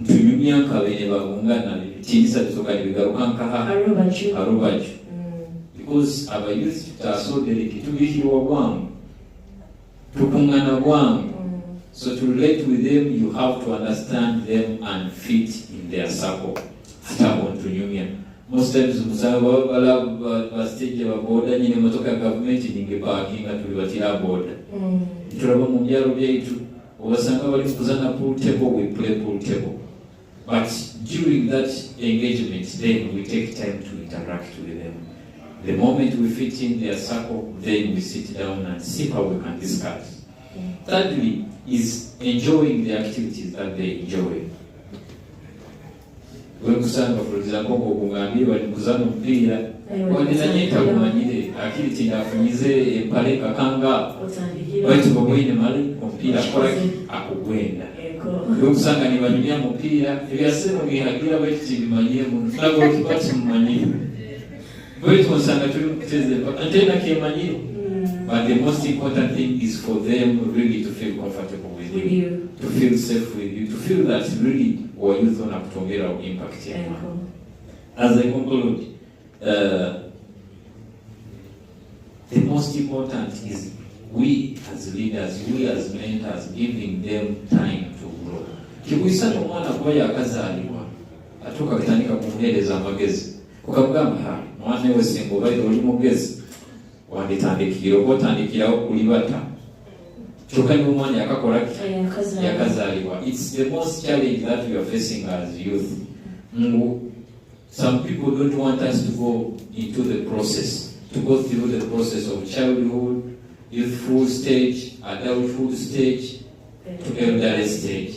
mtunyumia nkabene bagungana tindisa tusoka nibigarukanka harubaju because our youth are so delicate tubihirwa gwangu tukungana gwangu. So to relate with them you have to understand them and fit in their circle. Hata mtunyumia most times musaba bala stage wa boda nyine motoka government ningeparkinga tulibatira boda turaba mu byaro byaitu obasanga bali kuzana pool table, we play pool table, but during that engagement then we take time to interact with them. The moment we fit in their circle, then we sit down and see how we can discuss. Thirdly is enjoying the activities that they enjoy. Kusanga for example kugambi bali kuzana mpira wanizanyita kumanyire akili tindafunyize empale kakanga bati bobwine mali mpira kora akugwenda kusanga ni banyia mpira byasema ngihagira bati tibimanyire mu nago kipati mumanyire bati kusanga tuli kuteze antena kemanyire. But the most important thing is for them really to feel comfortable with you, to feel safe with you, to feel that really our youth on October will impact here. As I conclude, the most important is we as leaders, we as mentors, giving them time to grow. Kikuisana mwana kwa ya kazaliwa, atoka kitanika kumueleza magezi. Ukabugamba mwana we singo bayi oli mugezi. Wanditandikira okutandikirawo kulibata kyokka n'omwana yakakola yakazaalibwa. It's the most challenge that we are facing as youth. Some people don't want us to go into the process, to go through the process of childhood, youthful stage, adulthood stage, to elderly stage.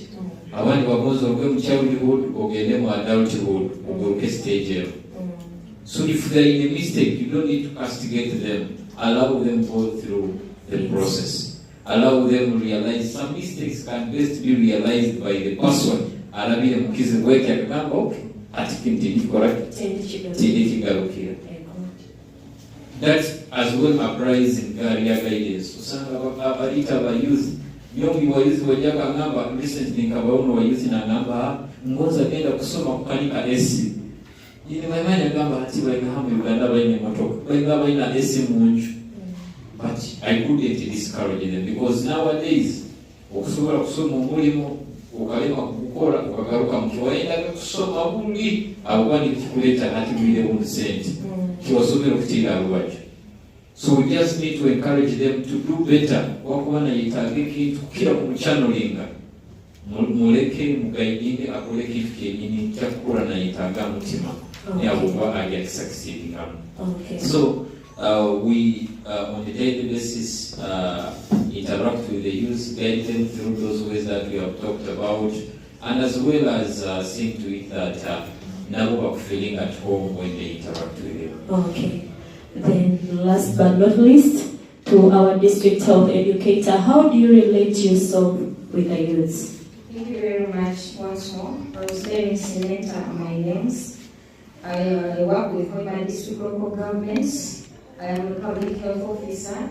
Abandi bagonza ogwe mu childhood ogende mu adulthood oguluke stage ero. So if they are in a mistake, you don't need to castigate them. Allow them to go through the process. Allow them to realize some mistakes can best be realized by the person. Alabile mukizi weke akagamba okay, atikinti correct. Tindikigarukira. That as well applies in career guidance. Usanga abalita ba youth. Myongi wa youth wajaka ngamba recently nkabaona wa youth na ngamba ngoza genda kusoma kukanika AC. Yini maimanya gamba ati baina hamu Uganda baina motoka baina esi munju. But I couldn't discourage them because nowadays okusobola kusoma omulimo ukalema kukukora ukagaruka mkiwaenda kusoma buli abandi kikuleta hati mwile umusenti kiwasomera kutira alwaje. So we just need to encourage them to do better. Wakuwana yitagiki tukira kumchannelinga muleke mugaidinge akole kitu kyenini kyakukura na yitaga mutima. Okay. So We, on a daily basis, interact with the youth, guide them through those ways that we have talked about, and as well as seeing to it that now are feeling at home when they interact with you. Okay. Then last but not least, to our district health educator, how do you relate yourself with the youths? Thank you very much once more. I was named Senator my names. I work with Hoima District Local Governments. I am a public health officer.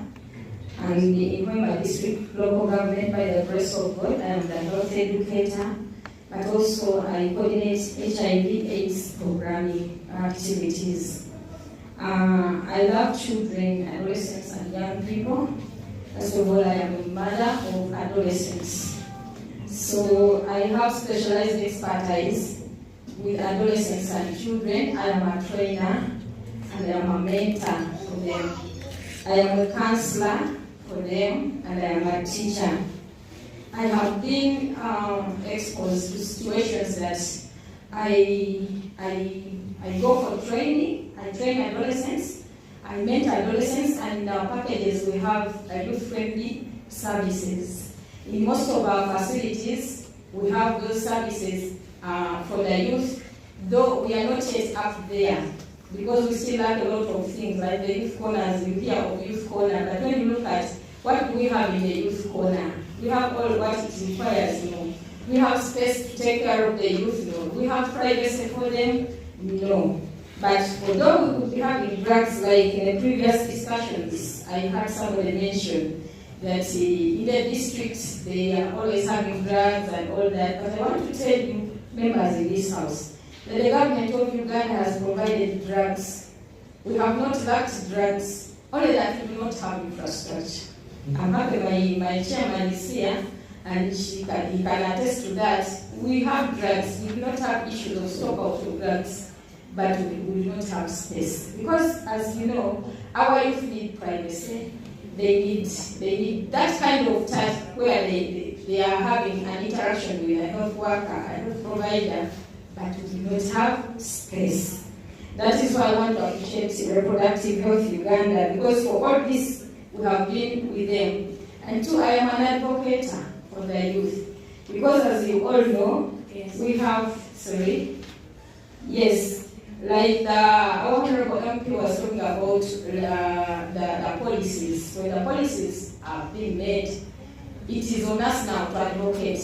And in Hoima District Local Government, by the grace of God, I am the health educator. But also I coordinate HIV/AIDS programming activities. I love children, adolescents, and young people. First of all, I am a mother of adolescents. So I have specialized expertise with adolescents and children. I am a trainer and I am a mentor for them. I am a counselor for them and I am a teacher. I have been exposed to situations that I go for training. I train adolescents, I mentor adolescents, and in our packages we have youth-friendly services. In most of our facilities, we have those services for the youth, though we are not yet up there because we still lack a lot of things like the youth corners. You hear of youth corner, but when you look at what do we have in the youth corner, we have all what it requires. We have space to take care of the youth. We have privacy for them. No. But although we could be having drugs, like in the previous discussions, I heard somebody mention that in the districts they are always having drugs and all that. But I want to tell you, members in this house, that the government of Uganda has provided drugs. We have not lacked drugs, only that we do not have infrastructure. I'm happy my chairman is here, and he can attest to that. We have drugs. We do not have issues of stock out of drugs. But we do not have space. Because, as you know, our youth need privacy. They need that kind of touch where they are having an interaction with a health worker, a health provider, but we do not have space. That is why I want to appreciate Reproductive Health Uganda, because for all this, we have been with them. And two, I am an advocate for the youth. Because as you all know, we have, like our Honorable MP was talking about the policies. When the policies are being made, it is on us now to advocate,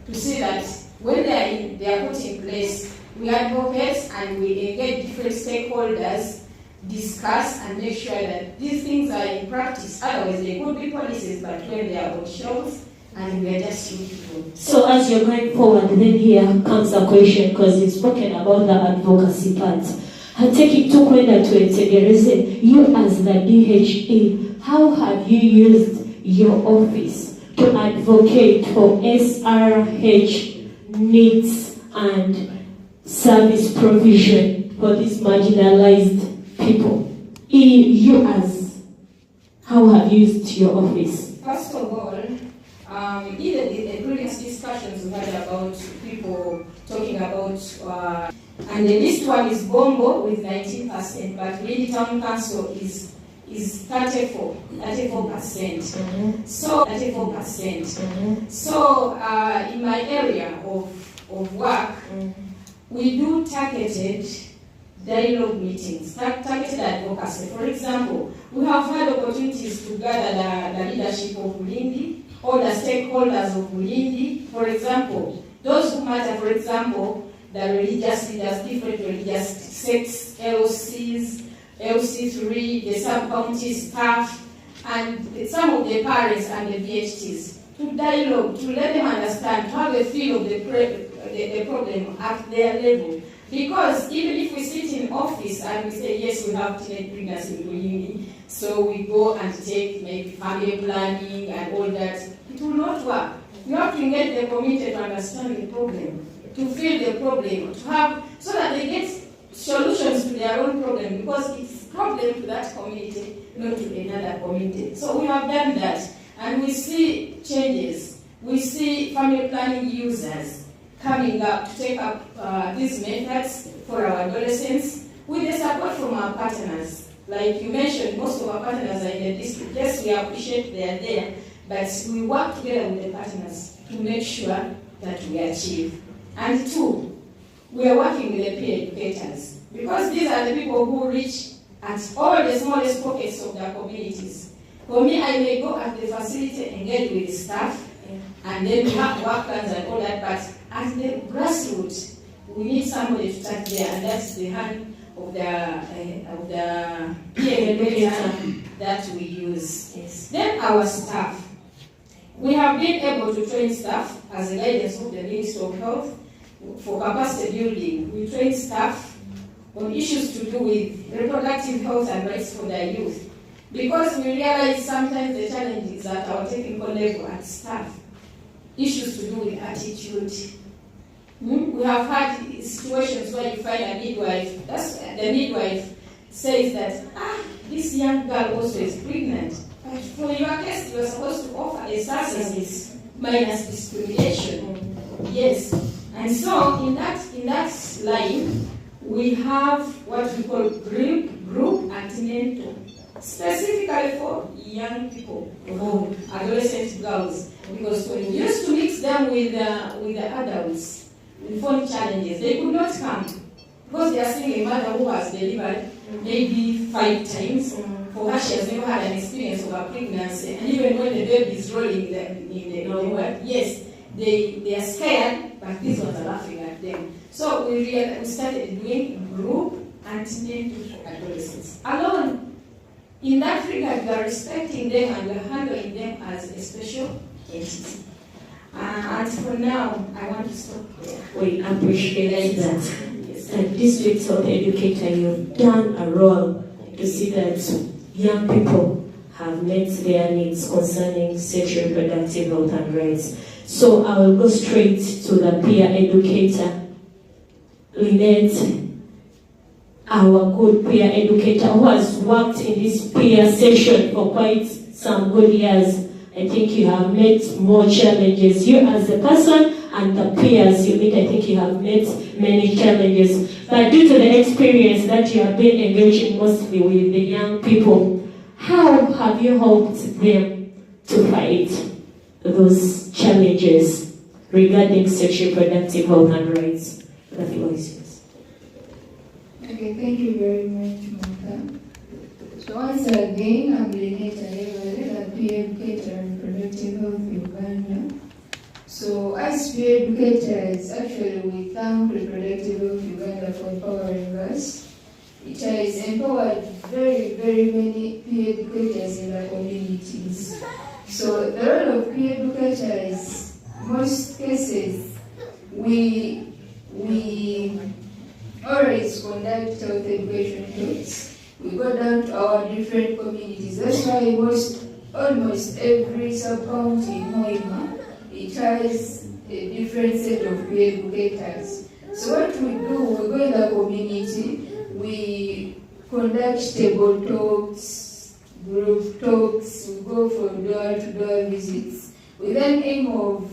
to see that when they are put in place, we advocate and we engage different stakeholders, discuss and make sure that these things are in practice. Otherwise, they could be policies, but when they are on shelves, and we are just beautiful. So as you're going forward, then here comes a question, because you've spoken about the advocacy part. And taking to kwenda to Etegereze, you as the DHE, how have you used your office to advocate for SRH needs and service provision for these marginalized people? You as, how have you used your office? First of all, either the previous discussions we had about people talking about, and the list one is Bombo with 19%, but Lady Town Council is 34%. So 34%. So in my area of work, we do targeted dialogue meetings, targeted advocacy. For example, we have had opportunities to gather the leadership of Ulindi, all the stakeholders of Ulindi. For example, those who matter, for example, the religious leaders, different religious sects, LCs, LC3, the sub-county staff, and some of the parents and the VHTs, to dialogue, to let them understand, to have a feel of the problem at their level. Because even if we sit in office and we say, yes, we have teenage pregnancy in Ulindi, so we go and take maybe family planning and all that, it will not work. You have to engage the community to understand the problem, to feel the problem, to have, so that they get solutions to their own problem, because it's a problem to that community, not to another community. So we have done that, and we see changes. We see family planning users coming up to take up these methods for our adolescents with the support from our partners. Like you mentioned, most of our partners are in the district. Yes, we appreciate they are there, but we work together with the partners to make sure that we achieve. And two, we are working with the peer educators, because these are the people who reach at all the smallest pockets of their communities. For me, I may go at the facility, engage with the staff, and then have workers and all that, but at the grassroots, we need somebody to start there, and that's the hand of the peer educator that we use. Yes. Then our staff. We have been able to train staff as a guidance of the Ministry of Health for capacity building. We train staff on issues to do with reproductive health and rights for their youth. Because we realize sometimes the challenges at our technical level at staff, issues to do with attitude. We have had situations where you find a midwife, the midwife says that, this young girl also is pregnant. But for your case, you are supposed to offer a service minus discrimination. Yes. And so in that line, we have what we call group antenatal, specifically for young people, or adolescent girls, because when we used to mix them with the adults, we found challenges. They could not come because they are seeing a mother who has delivered maybe 5 times. For her, she has never had an experience of a pregnancy, and even when the baby is rolling in the world, yes, they are scared, but these ones are laughing at them. So we started doing group antenatal for adolescents. Alone, in that regard, we are respecting them and we are handling them as a special entity. And for now, I want to stop there. We appreciate that. As district health educator, you've done a role to see that young people have met their needs concerning sexual reproductive health and rights. So I will go straight to the peer educator, Lynette, our good peer educator who has worked in this peer session for quite some good years. I think you have met more challenges. You as a person and the peers you meet, I think you have met many challenges. But due to the experience that you have been engaging mostly with the young people, how have you helped them to fight those challenges regarding sexual reproductive health and rights? The floor is yours. Okay, thank you very much, Martha. So once again, I'm Lynette Ayebale, a peer educator in reproductive health Uganda. So as peer educators, actually we thank Reproductive Health Uganda for empowering us. It has empowered very, very many peer educators in the communities. So the role of peer educators, most cases, we always conduct health education talks. We go down to our different communities. That's why almost every sub-county in Hoima, it has a different set of peer educators. So what we do, we go in the community, we conduct table talks, group talks, we go for door-to-door visits. We then aim of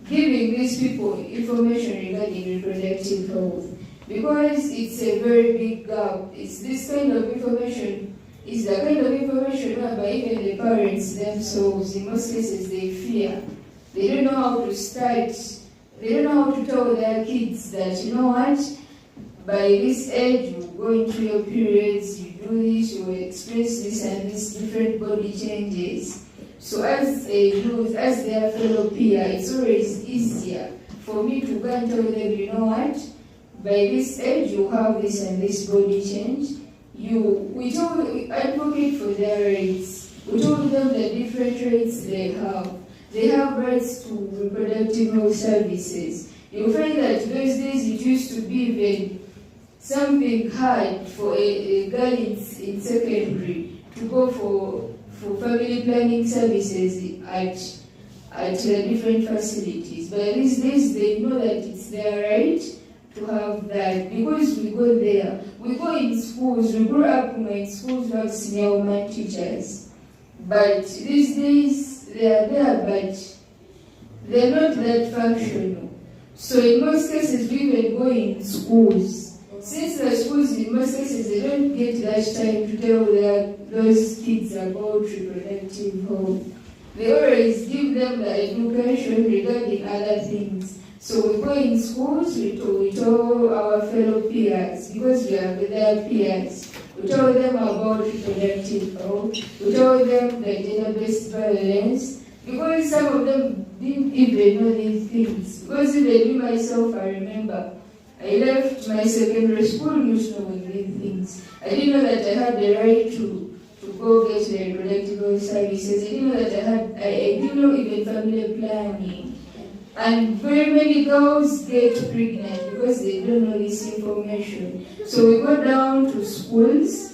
giving these people information regarding reproductive health. Because it's a very big gap. It's this kind of information, it's the kind of information whereby even the parents themselves, in most cases, they fear. They don't know how to start. They don't know how to tell their kids that, you know what, by this age, you go into your periods, you do this, you experience this and these different body changes. So as a youth, as their fellow peer, it's always easier for me to go and tell them, you know what, by this age, you have this and this body change. We advocate for their rights. We told them the different rights they have. They have rights to reproductive health services. You'll find that those days it used to be even something hard for a girl in secondary to go for family planning services at different facilities. But these days they know that it's their right to have that, because we go there. We go in schools, we grew up in schools who have senior women teachers. But these days, they are there, but they're not that functional. So in most cases, we even go in schools. since the schools in most cases they don't get that time to tell those kids about reproductive health. They always give them the education regarding other things. So we go in schools, we tell our fellow peers, because we are their peers. We tell them about reproductive health. We tell them the gender-based violence, because some of them didn't even know these things. Because even me myself, I remember, I left my secondary school not knowing these things. I didn't know that I had the right to go get the reproductive services. I didn't know that I didn't know even family planning. And very many girls get pregnant because they don't know this information. So we go down to schools,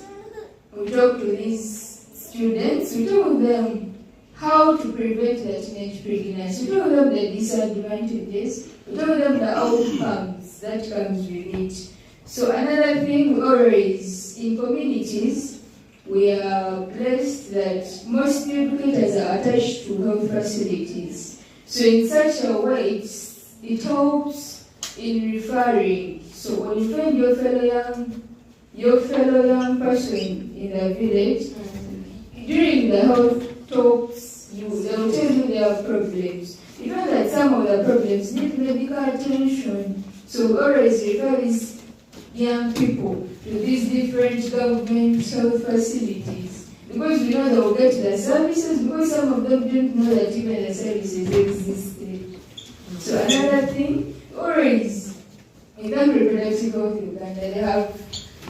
we talk to these students, we tell them how to prevent the teenage pregnancy, we tell them the disadvantages, we tell them the outcomes that comes with it. So another thing, always in communities, we are blessed that most educators are attached to health facilities. So in such a way, it helps in referring. So when you find your fellow young person in the village, during the health talks, they will tell you their problems. You know that some of the problems need medical attention. So we always refer these young people to these different government health facilities. Because we know they will get the services, because some of them didn't know that even the services existed. So another thing, always, in the reproductive health Uganda, they have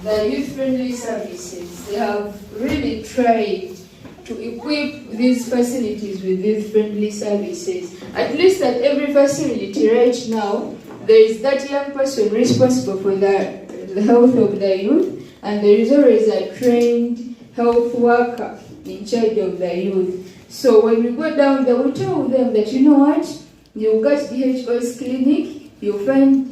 the youth-friendly services. They have really tried to equip these facilities with youth-friendly services. At least at every facility right now, there is that young person responsible for the health of the youth, and there is always a trained health worker in charge of the youth. So when we go down there, we tell them that, you know what, you got DHO's clinic, you'll find